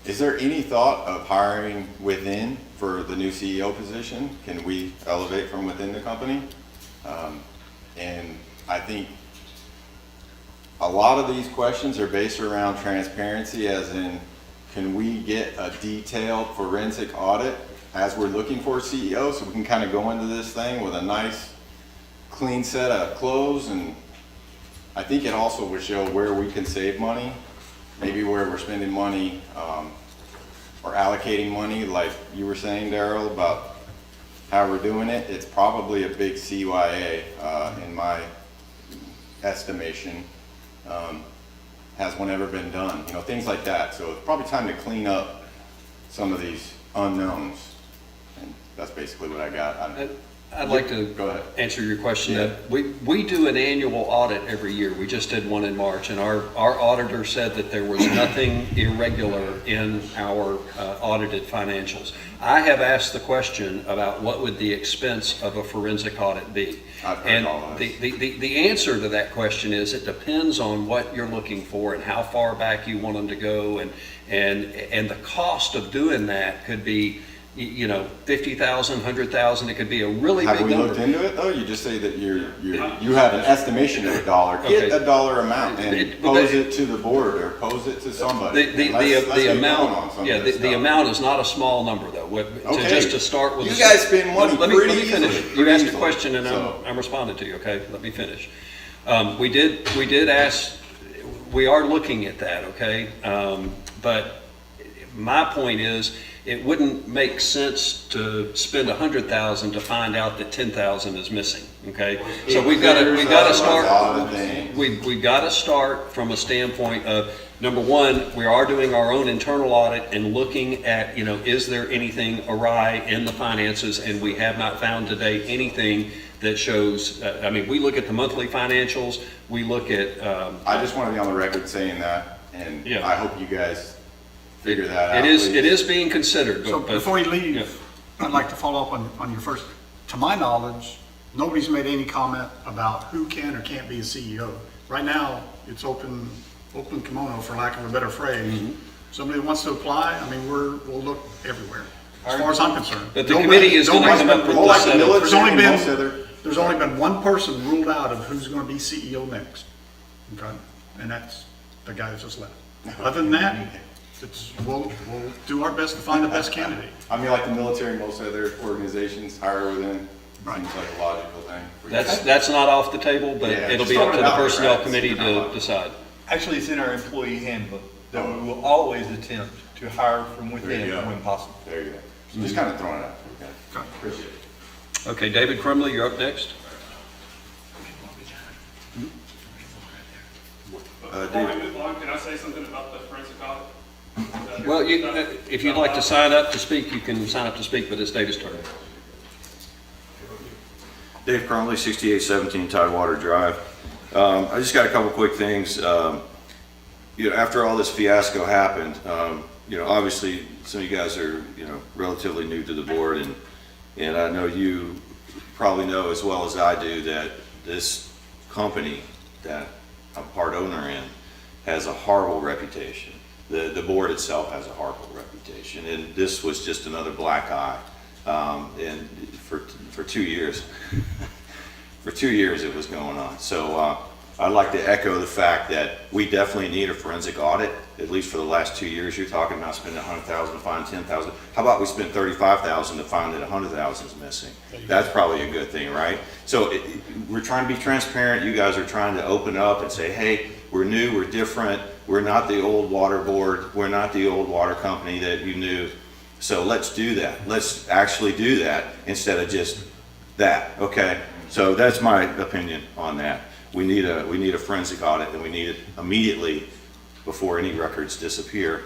Is there any thought of hiring within for the new CEO position? Can we elevate from within the company? And I think a lot of these questions are based around transparency, as in, can we get a detailed forensic audit as we're looking for a CEO, so we can kind of go into this thing with a nice, clean set of clothes. And I think it also would show where we can save money, maybe where we're spending money or allocating money, like you were saying, Daryl, about how we're doing it. It's probably a big CYA in my estimation. Has one ever been done? You know, things like that. So it's probably time to clean up some of these unknowns. And that's basically what I got. I'd like to go ahead. Answer your question. Yeah. We do an annual audit every year. We just did one in March, and our auditor said that there was nothing irregular in our audited financials. I have asked the question about what would the expense of a forensic audit be. I've heard And all of this. the answer to that question is it depends on what you're looking for and how far back you want them to go, and the cost of doing that could be, you know, $50,000, $100,000. It could be a really Have big we number. looked into it though? You just say that you have an estimation of a dollar. Get Okay. a dollar amount and pose it to the board or pose it to somebody. The Let's get amount, going on some of yeah, this the stuff. amount is not a small number though. Okay. Just to start with. You guys spend money Let me pretty finish. easily, You pretty asked a easily. question and So- I'm responding to you, okay? Let me finish. We did ask, we are looking at that, okay? But my point is, it wouldn't make sense to spend $100,000 to find out that $10,000 is missing, okay? So we've got to start. We've got to start from a standpoint of, number one, we are doing our own internal audit and looking at, you know, is there anything awry in the finances? And we have not found to date anything that shows. I mean, we look at the monthly financials. We look at. I just want to be on the record saying that, and Yeah. I hope you guys figure that out. It please. is being considered. So but before you leave, yeah. I'd like to follow up on your first. To my knowledge, nobody's made any comment about who can or can't be a CEO. Right now, it's open kimono, for lack of a better phrase. Somebody wants to apply, I mean, we'll look everywhere, as far as I'm concerned. But the committee is going to come up with Nobody's the set been- There's only been one person ruled out of who's going to be CEO next. Okay? And that's the guy that just left. Other than that, we'll do our best to find the best candidate. I mean, like the military, most other organizations hire within, seems like a logical thing. That's not off the table, but Yeah, it'll just be up to throwing it the out there, personnel right? committee to decide. Actually, it's in our employee handbook that we will always attempt to hire from There you within go. when possible. There you go. So just kind of throwing it out there. Okay. Appreciate it. Okay, David Crumley, you're up next. Before we move on, can I say something about the forensic audit? Well, if you'd like to sign up to speak, you can sign up to speak, but it's David's turn. Dave Crumley, 6817 Tidewater Drive. I just got a couple quick things. After all this fiasco happened, obviously some of you guys are, relatively new to the board, and I know you probably know as well as I do that this company that I'm part owner in has a horrible reputation. The board itself has a horrible reputation, and this was just another black eye. And for 2 years, for 2 years it was going on. So I'd like to echo the fact that we definitely need a forensic audit, at least for the last 2 years. You're talking about spending $100,000 to find $10,000. How about we spend $35,000 to find that $100,000 is missing? That's probably a good thing, right? So we're trying to be transparent. You guys are trying to open up and say, hey, we're new, we're different. We're not the old water board. We're not the old water company that you knew. So let's do that. Let's actually do that instead of just that, okay? So that's my opinion on that. We need a forensic audit, and we need it immediately before any records disappear,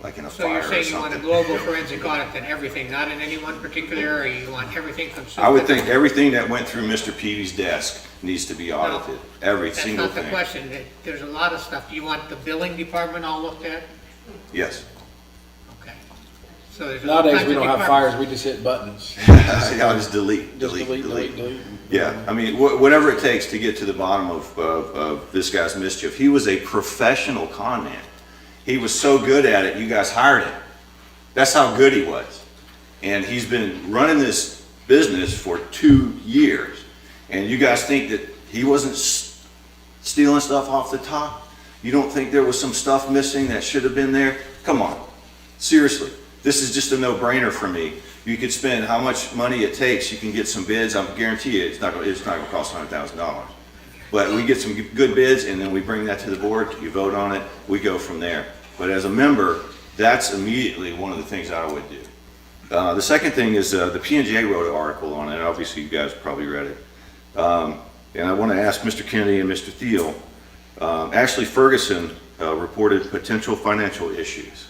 like in a So fire you're or saying you want a something. global forensic audit in everything, not in any one particular area? You want everything from... I would think everything that went through Mr. Peavy's desk needs to be audited, every single That's not thing. the question. There's a lot of stuff. Do you want the billing department all looked at? Yes. Okay. So there's all Nowadays, kinds we of don't have departments. fires, we just hit buttons. I'll just delete. Delete. Yeah, I mean, whatever it takes to get to the bottom of this guy's mischief. He was a professional con man. He was so good at it, you guys hired him. That's how good he was. And he's been running this business for 2 years. And you guys think that he wasn't stealing stuff off the top? You don't think there was some stuff missing that should have been there? Come on, seriously. This is just a no-brainer for me. You could spend how much money it takes. You can get some bids. I guarantee you, it's not going to cost $100,000. But we get some good bids, and then we bring that to the board. You vote on it. We go from there. But as a member, that's immediately one of the things I would do. The second thing is the P&J wrote an article on it. Obviously, you guys probably read it. And I want to ask Mr. Kennedy and Mr. Thiel. Ashley Ferguson reported potential financial issues.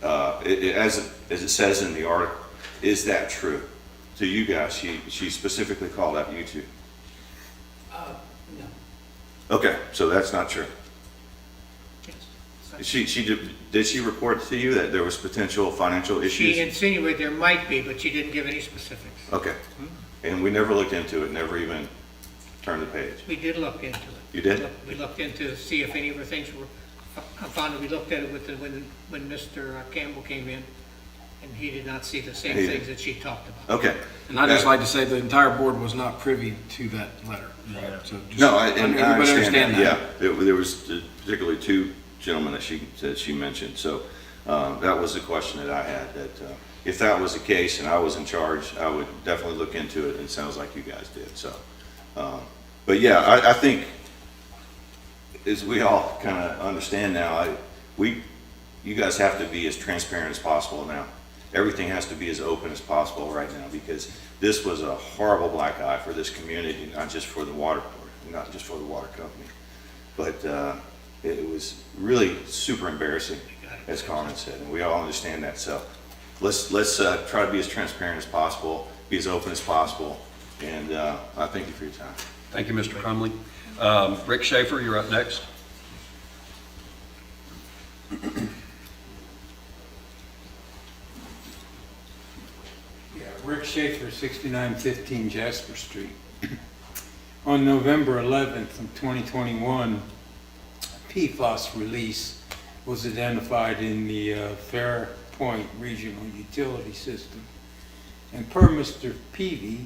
As it says in the article, is that true? To you guys, she specifically called out you two. No. Okay, so that's not true. Did she report to you that there was potential financial issues? She insinuated there might be, but she didn't give any specifics. Okay, and we never looked into it, never even turned the page. We did look into it. You did? We looked into to see if any of the things were, I found that we looked at it when Mr. Campbell came in, and he did not see the same He things did. that she talked about. Okay. And I'd just like to say the entire board was not privy to that letter. So just No, I everybody understand that. Yeah, there was particularly two gentlemen that she mentioned. So that was the question that I had, that if that was the case and I was in charge, I would definitely look into it, and it sounds like you guys did. So, but yeah, I think as we all kind of understand now, you guys have to be as transparent as possible now. Everything has to be as open as possible right now, because this was a horrible black eye for this community, not just for the water board, not just for the water company, but it was really super embarrassing, as Carmen said, and we all understand that. So let's try to be as transparent as possible, be as open as possible, and I thank you for your time. Thank you, Mr. Crumley. Rick Schaefer, you're up next. Schaefer, 6915 Jasper Street. On November 11th of 2021, PFAS release was identified in the Fairpoint Regional Utility System. And per Mr. Peavy,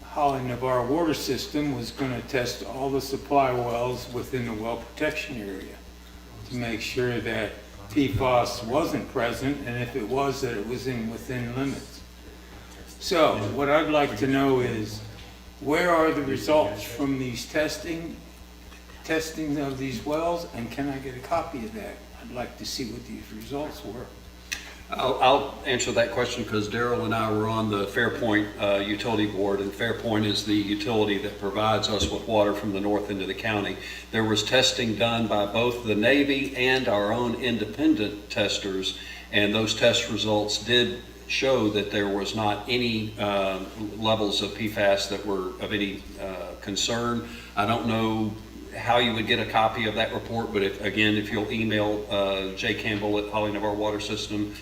Holly Navarre Water System was going to test all the supply wells within the well protection area to make sure that PFAS wasn't present, and if it was, that it was within limits. So what I'd like to know is, where are the results from these testing of these wells, and can I get a copy of that? I'd like to see what these results were. I'll answer that question because Daryl and I were on the Fairpoint Utility Board, and Fairpoint is the utility that provides us with water from the north end of the county. There was testing done by both the Navy and our own independent testers, and those test results did show that there was not any levels of PFAS that were of any concern. I don't know how you would get a copy of that report, but if you'll email Jay Campbell at Holly Navarre Water System,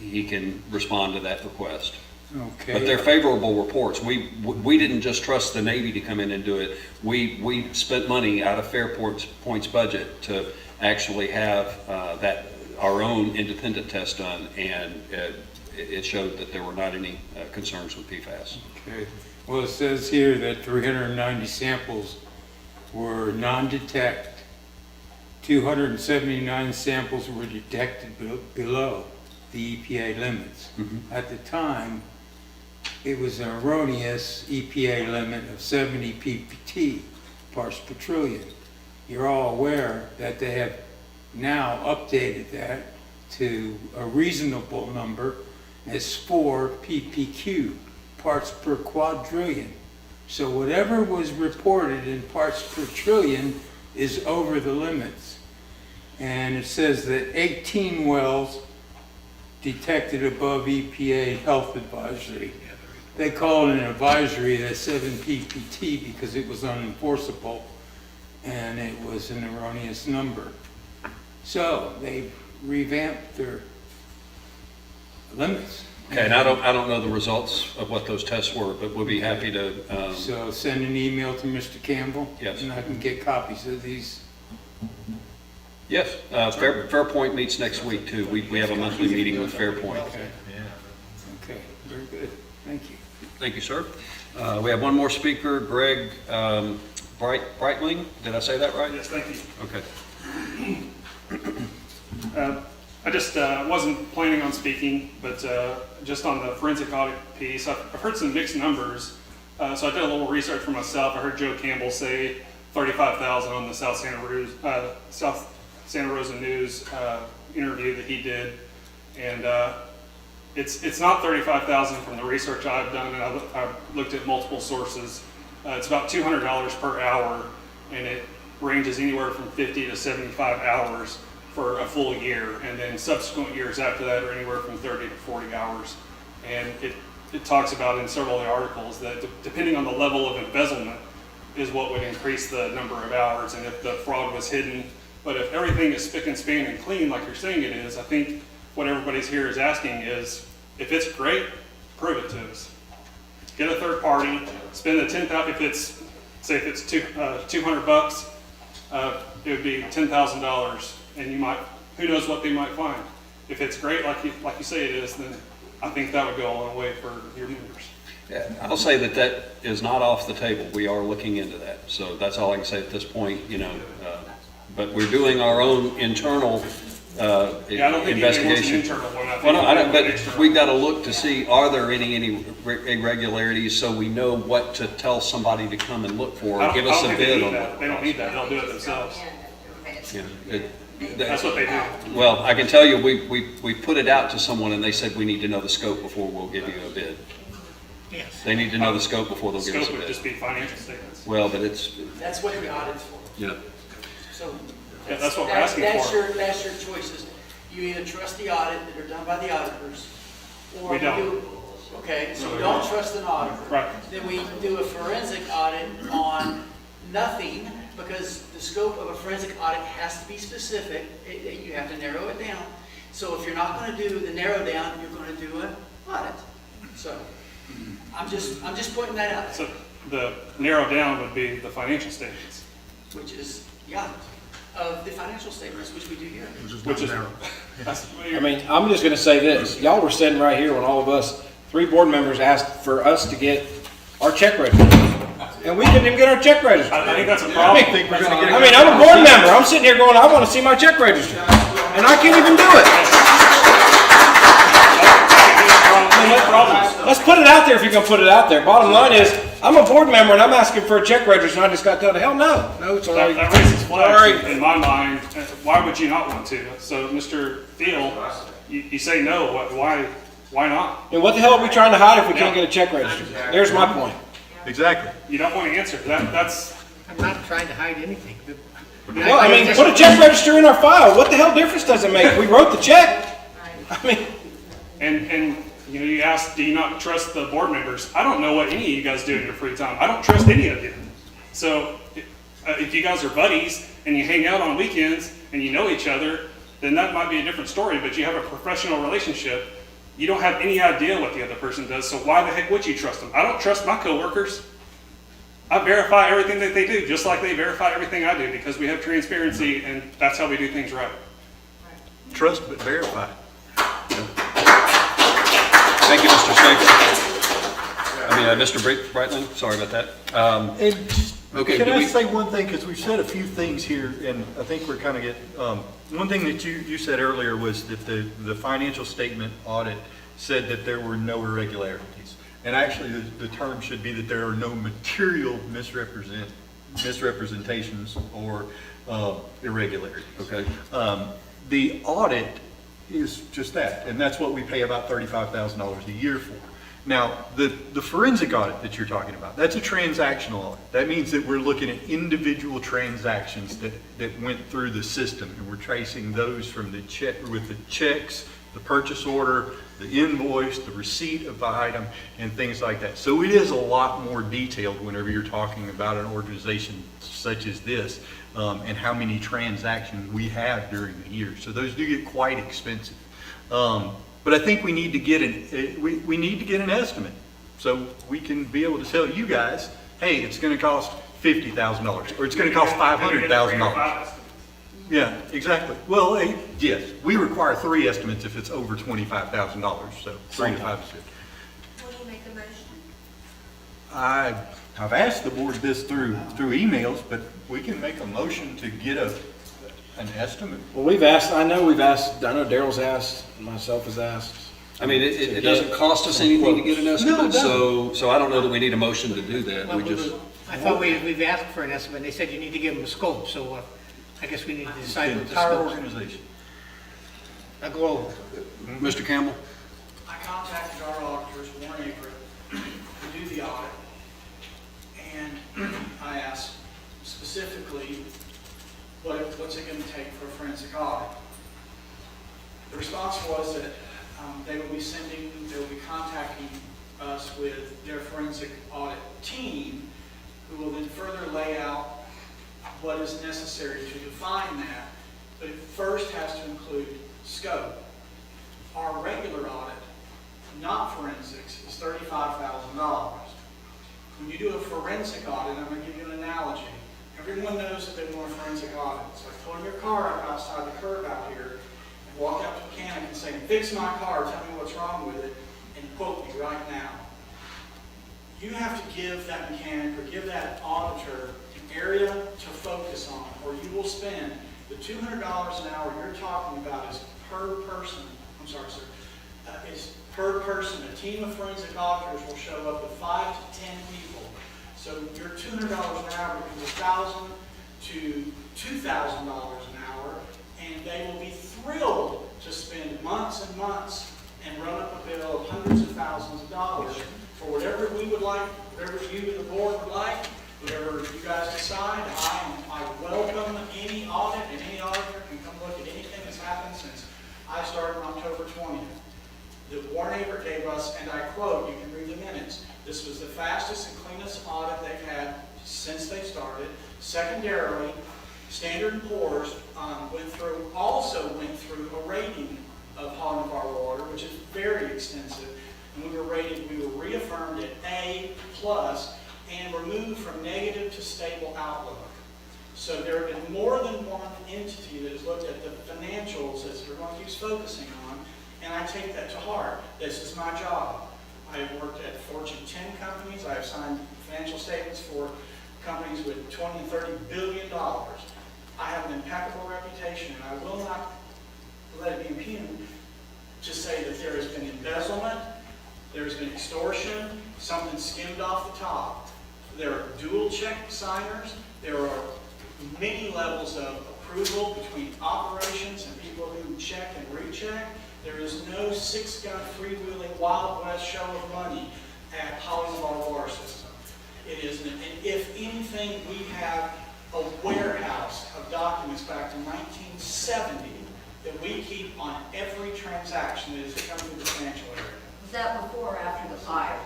he can respond to that request. Okay. But they're favorable reports. We didn't just trust the Navy to come in and do it. We spent money out of Fairpoint's budget to actually have our own independent test done, and it showed that there were not any concerns with PFAS. Okay. Well, it says here that 390 samples were non-detect. 279 samples were detected below the EPA limits. At the time, it was an erroneous EPA limit of 70 ppt, parts per trillion. You're all aware that they have now updated that to a reasonable number as 4 ppq, parts per quadrillion. So whatever was reported in parts per trillion is over the limits. And it says that 18 wells detected above EPA health advisory. They call it an advisory that's 7 ppt because it was unenforceable and it was an erroneous number. So they revamped their limits. Okay, and I don't know the results of what those tests were, but we'll be happy to. So send an email to Mr. Campbell? Yes. And I can get copies of these. Yes, Fairpoint meets next week too. We have a monthly meeting with Fairpoint. Okay. Okay, very good. Thank you. Thank you, sir. We have one more speaker, Greg Breitling. Did I say that right? Yes, thank you. Okay. I just wasn't planning on speaking, but just on the forensic audit piece, I've heard some mixed numbers. So I did a little research for myself. I heard Joe Campbell say 35,000 on the South Santa Rosa News interview that he did, and it's not 35,000 from the research I've done, and I've looked at multiple sources. It's about $200 per hour, and it ranges anywhere from 50 to 75 hours for a full year, and then subsequent years after that are anywhere from 30 to 40 hours. And it talks about in several of the articles that depending on the level of embezzlement is what would increase the number of hours, and if the fraud was hidden. But if everything is spick and span and clean like you're saying it is, I think what everybody's here is asking is, if it's great, prove it to us. Get a third party, spend the $10,000, if it's 200 bucks, it would be $10,000, and you might, who knows what they might find. If it's great like you say it is, then I think that would go a long way for your members. Yeah, I'll say that is not off the table. We are looking into that. So that's all I can say at this point, but we're doing our own internal Yeah, I don't think investigation. internal one. I think Well, no, I don't, but external. we've got to look to see, are there any irregularities so we know what to tell somebody to come and look for, give us a bid on that. They don't need that, they'll do it themselves. Yeah, That's what they do. Well, I can tell you, we put it out to someone and they said we need to know the scope before we'll give you a bid. Yes. They need to know the scope before they'll give us a Scope would bid. just be financial statements. Well, but it's, That's what the audit's for. yeah. So Yeah, that's what we're asking for. That's your choices. You either trust the audit that are done by the auditors, or We don't. you, okay, so we don't trust an auditor. Right. Then we do a forensic audit on nothing, because the scope of a forensic audit has to be specific. You have to narrow it down. So if you're not going to do the narrow down, you're going to do an audit. So, I'm just pointing that out, So the narrow down would be the financial statements. which is, yeah, of the financial statements, which we do here. Which is, I mean, I'm just gonna say this, y'all were sitting right here when all of us, 3 board members asked for us to get our check register. And we couldn't even get our check register. I think that's a problem. I mean, I'm a board member, I'm sitting here going, I wanna see my check register. And I can't even do it. Let's put it out there if you're gonna put it out there. Bottom line is, I'm a board member and I'm asking for a check register and I just got told, hell no, sorry. That raises flags Sorry. in my mind. Why would you not want to? So, Mr. Thiel, you say no. Why not? And what the hell are we trying to hide if we can't get a check register? There's my point. Exactly. You don't want to answer. That's. I'm not trying to hide anything. Well, I mean, put a check register in our file. What the hell difference does it make? We wrote the check. I mean. And you know, you asked, do you not trust the board members? I don't know what any of you guys do in your free time. I don't trust any of you. So if you guys are buddies and you hang out on weekends and you know each other, then that might be a different story, but you have a professional relationship. You don't have any idea what the other person does, so why the heck would you trust them? I don't trust my coworkers. I verify everything that they do, just like they verify everything I do, because we have transparency and that's how we do things right. Trust but verify. Thank you, Mr. Staples. Mr. Brightling, sorry about that. Okay, Can do I we- say one thing, because we've said a few things here, and I think we're kind of one thing that you said earlier was that the financial statement audit said that there were no irregularities. And actually, the term should be that there are no material misrepresentations or irregularities. Okay. The audit is just that, and that's what we pay about $35,000 a year for. Now, the forensic audit that you're talking about, that's a transactional audit. That means that we're looking at individual transactions that went through the system, and we're tracing those from the check, with the checks, the purchase order, the invoice, the receipt of the item, and things like that. So it is a lot more detailed whenever you're talking about an organization such as this, and how many transactions we have during the year. So those do get quite expensive. But I think we need to get we need to get an estimate, so we can be able to tell you guys, hey, it's going to cost $50,000, or it's going to cost $500,000. Yeah, exactly. Well, yes, we require 3 estimates if it's over $25,000. So 3 to 5 is good. Will you make a motion? I've asked the board this through emails, but we can make a motion to get an estimate. Well, we've asked, I know Daryl's asked, myself has asked. I mean, it doesn't cost us anything to get an estimate, so I don't know that we need a motion to do that. We just. I thought we've asked for an estimate, and they said you need to give them a scope, so I guess we need to decide The what the entire scope is. organization. A global. Mr. Campbell? I contacted our auditors, Warren April, to do the audit, and I asked specifically, what's it going to take for a forensic audit? The response was that they will be contacting us with their forensic audit team, who will then further lay out what is necessary to define that, but it first has to include scope. Our regular audit, not forensics, is $35,000. When you do a forensic audit, I'm going to give you an analogy. Everyone knows that they want a forensic audit. It's like pulling your car up outside the curb out here and walk up to a mechanic and say, fix my car, tell me what's wrong with it, and quote me right now. You have to give that mechanic or give that auditor an area to focus on, or you will spend the $200 an hour you're talking about is per person. I'm sorry, sir. Is per person. A team of forensic auditors will show up with 5 to 10 people. So your $200 an hour becomes $1,000 to $2,000 an hour, and they will be thrilled to spend months and months and run up a bill of hundreds of thousands of dollars for whatever we would like, whatever you and the board would like, whatever you guys decide. I welcome any audit, and any auditor can come look at anything that's happened since I started on October 20th. That Warren April gave us, and I quote, you can read the minutes, this was the fastest and cleanest audit they've had since they started. Secondarily, Standard & Poor's also went through a rating of Holland Bar Water, which is very extensive. and we were reaffirmed at A+, and removed from negative to stable outlook. So there have been more than one entity that has looked at the financials as everyone's focusing on, and I take that to heart. This is my job. I have worked at Fortune 10 companies. I have signed financial statements for companies with $20 and $30 billion. I have an impeccable reputation, and I will not let it be impugned to say that there has been embezzlement, there has been extortion, something skimmed off the top. There are dual check signers. There are many levels of approval between operations and people who check and recheck. There is no six-gun freewheeling Wild West show of money at Hollywood water system. It isn't. And if anything, we have a warehouse of documents back to 1970 that we keep on every transaction that has come through the financial area. Was that before or after the fire?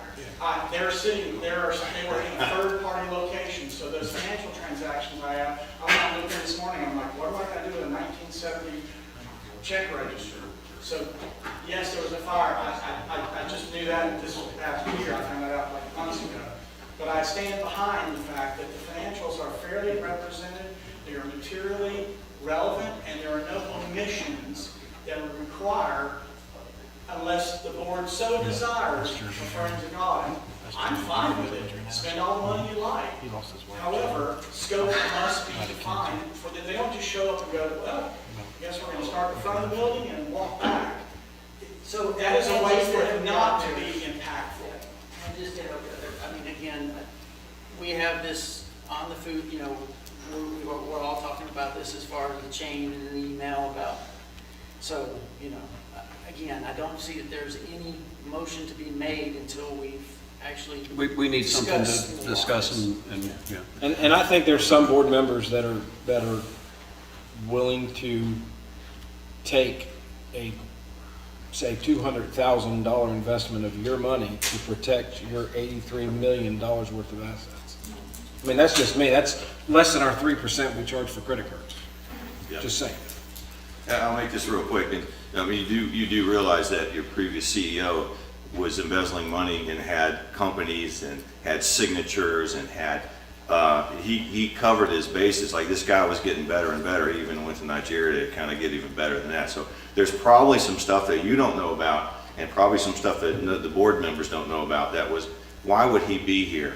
They're sitting there, they were in a third-party location, so those financial transactions I have, I'm not looking this morning, I'm like, what am I going to do with a 1970 check register? So, yes, there was a fire. I just knew that this past year. I found that out like months ago. But I stand behind the fact that the financials are fairly represented, they are materially relevant, and there are no omissions that would require, unless the board so desires, a forensic audit. I'm fine with it. Spend all the money you like. However, scope must be defined. They don't just show up and go, well, I guess we're going to start in front of the building and walk back. So that is a way for it not to be impactful. And just, I mean, again, we have this on the food, we're all talking about this as far as the chain and the email about, so, again, I don't see that there's any motion to be made until we've actually We need something to discuss and yeah. And I think there's some board members that are willing to take a, say, $200,000 investment of your money to protect your $83 million worth of assets. I mean, that's just me. That's less than our 3% we charge for credit cards. Yeah. Just saying. I'll make this real quick. And I mean, you do realize that your previous CEO was embezzling money and had companies and had signatures and had he covered his bases. Like, this guy was getting better and better, he even went to Nigeria to kind of get even better than that. So there's probably some stuff that you don't know about, and probably some stuff that the board members don't know about. That was, why would he be here?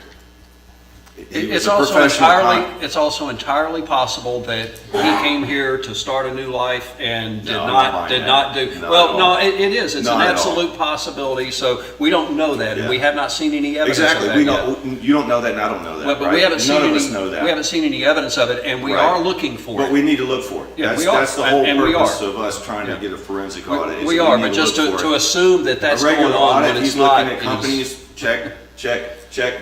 It's also entirely possible that he came here to start a new life and did not do. It is. It's an absolute possibility. So we don't know that, and we have not seen any evidence. Exactly. Of that yet. You don't know that, and I don't know that. But we haven't seen None of us know that. We haven't seen any evidence of it, and we are looking for it. But we need to look for it. Yeah, that's the whole purpose of us trying to get a forensic audit. We are, but just to assume that that's going on when it's He's not. looking at companies, check,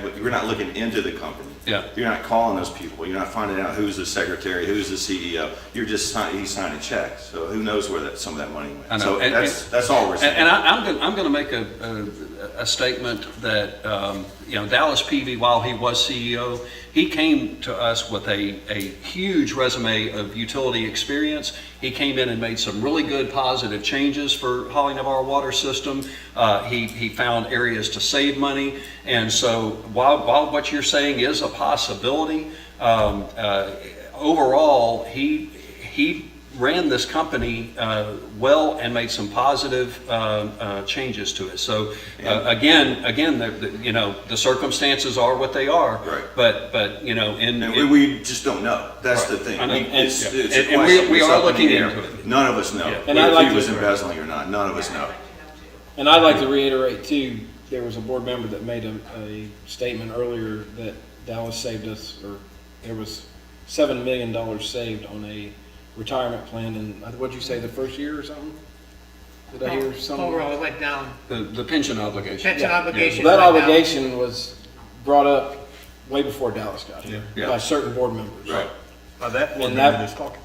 but you're not looking into the company. Yeah. You're not calling those people. You're not finding out who's the secretary, who's the CEO. You're just he's signing checks. So who knows where some of that money went. I know. So that's all we're saying. And I'm going to make a statement that Dallas Peavy, while he was CEO, he came to us with a huge resume of utility experience. He came in and made some really good positive changes for Holly Navarre water system. He found areas to save money. And so while what you're saying is a possibility, overall, he ran this company well and made some positive changes to it. So again, the circumstances are what they are. Right. But we just don't know. That's the thing. We are looking into it. None of us know if he was embezzling or not. None of us know. And I'd like to reiterate too. There was a board member that made a statement earlier that Dallas saved us, or there was $7 million saved on a retirement plan in, what'd you say, the first year or something? Did I hear something? Overall, it went down. The pension obligation. Obligation. So that obligation was brought up way before Dallas got here by certain board members. Right. By that board member that's talking.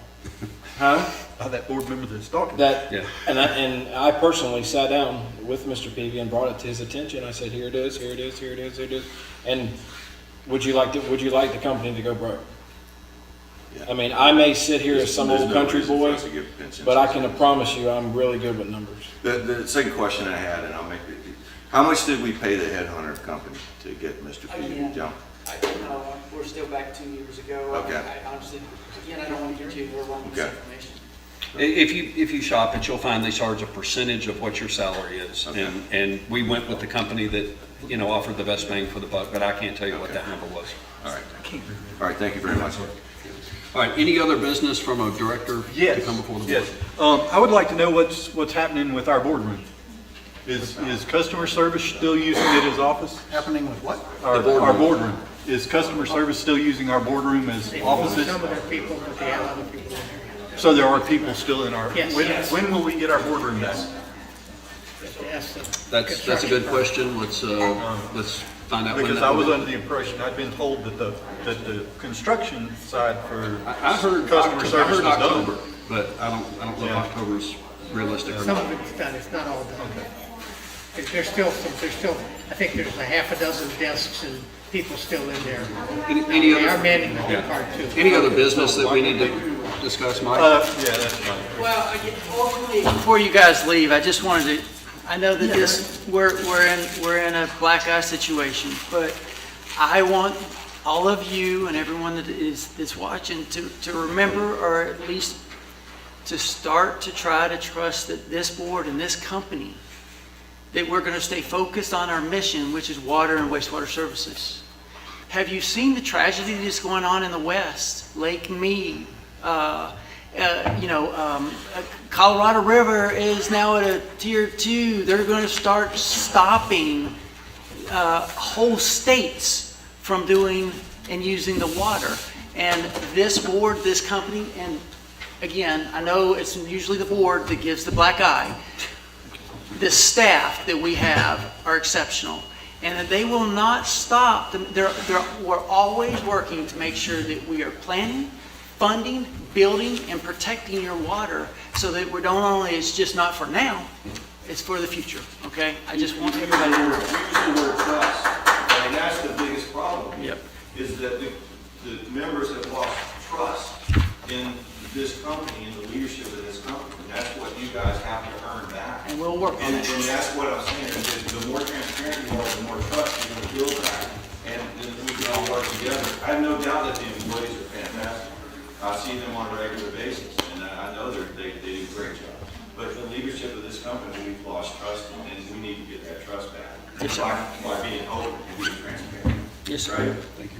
Huh? By that board member that's talking. And I personally sat down with Mr. Peavy and brought it to his attention. I said, here it is, here it is, here it is, here it is. And would you like the company to go broke? I mean, I may sit here as some old country boy, but I can promise you I'm really good with numbers. The second question I had, and I'll make it, How much did we pay the headhunter company to get Mr. P to jump? No, we're still back 2 years ago. Okay. I honestly, again, I don't want to get you more wrong with Okay. information. If you shop it, you'll find they charge a percentage of what your salary is. Okay. And we went with the company that, offered the best bang for the buck, but I can't tell you what that number was. All right. All right, thank you very much. All right, any other business from a director to come before the board? Yes. I would like to know what's happening with our boardroom. Is customer service still using it as office? Happening with what? Our boardroom. Is customer service still using our boardroom as offices? Some of their people, but they have other people in there. So there are people still in our, Yes. when will we get our boardroom back? That's a good question. Let's find out when Because that I was will under the impression, I'd been told that the construction side for I heard customer service is done. October, but I don't know if October's realistic or Some not. of it's done, it's not all done. There's still, I think there's a half a dozen desks and people still in there. Any They are other, manning the whole part too. any other business that we need to discuss, Mike? Yeah, that's fine. Well, ultimately, before you guys leave, I just wanted to, I know that we're in a black eye situation, but I want all of you and everyone that's watching to remember, or at least to start to try to trust that this board and this company, that we're going to stay focused on our mission, which is water and wastewater services. Have you seen the tragedy that's going on in the West? Lake Mead, Colorado River is now at a tier 2. They're going to start stopping whole states from doing and using the water. And this board, this company, and again, I know it's usually the board that gives the black eye. The staff that we have are exceptional, and that they will not stop. We're always working to make sure that we are planning, funding, building, and protecting your water, so that we don't only, it's just not for now, it's for the future, okay? I just want everybody to know. Use the word trust, and that's the biggest problem. Yep. Is that the members have lost trust in this company, in the leadership of this company. And that's what you guys have to earn back. And we'll work on And it. that's what I'm saying, is that the more transparent you are, the more trust you're going to build back. And then we can all work together. I have no doubt that the employees are fantastic. I see them on a regular basis, and I know they do a great job. But the leadership of this company, we've lost trust in, and we need to get that trust back. Yes, sir. By being open and being transparent. Yes, sir. Right? Thank you.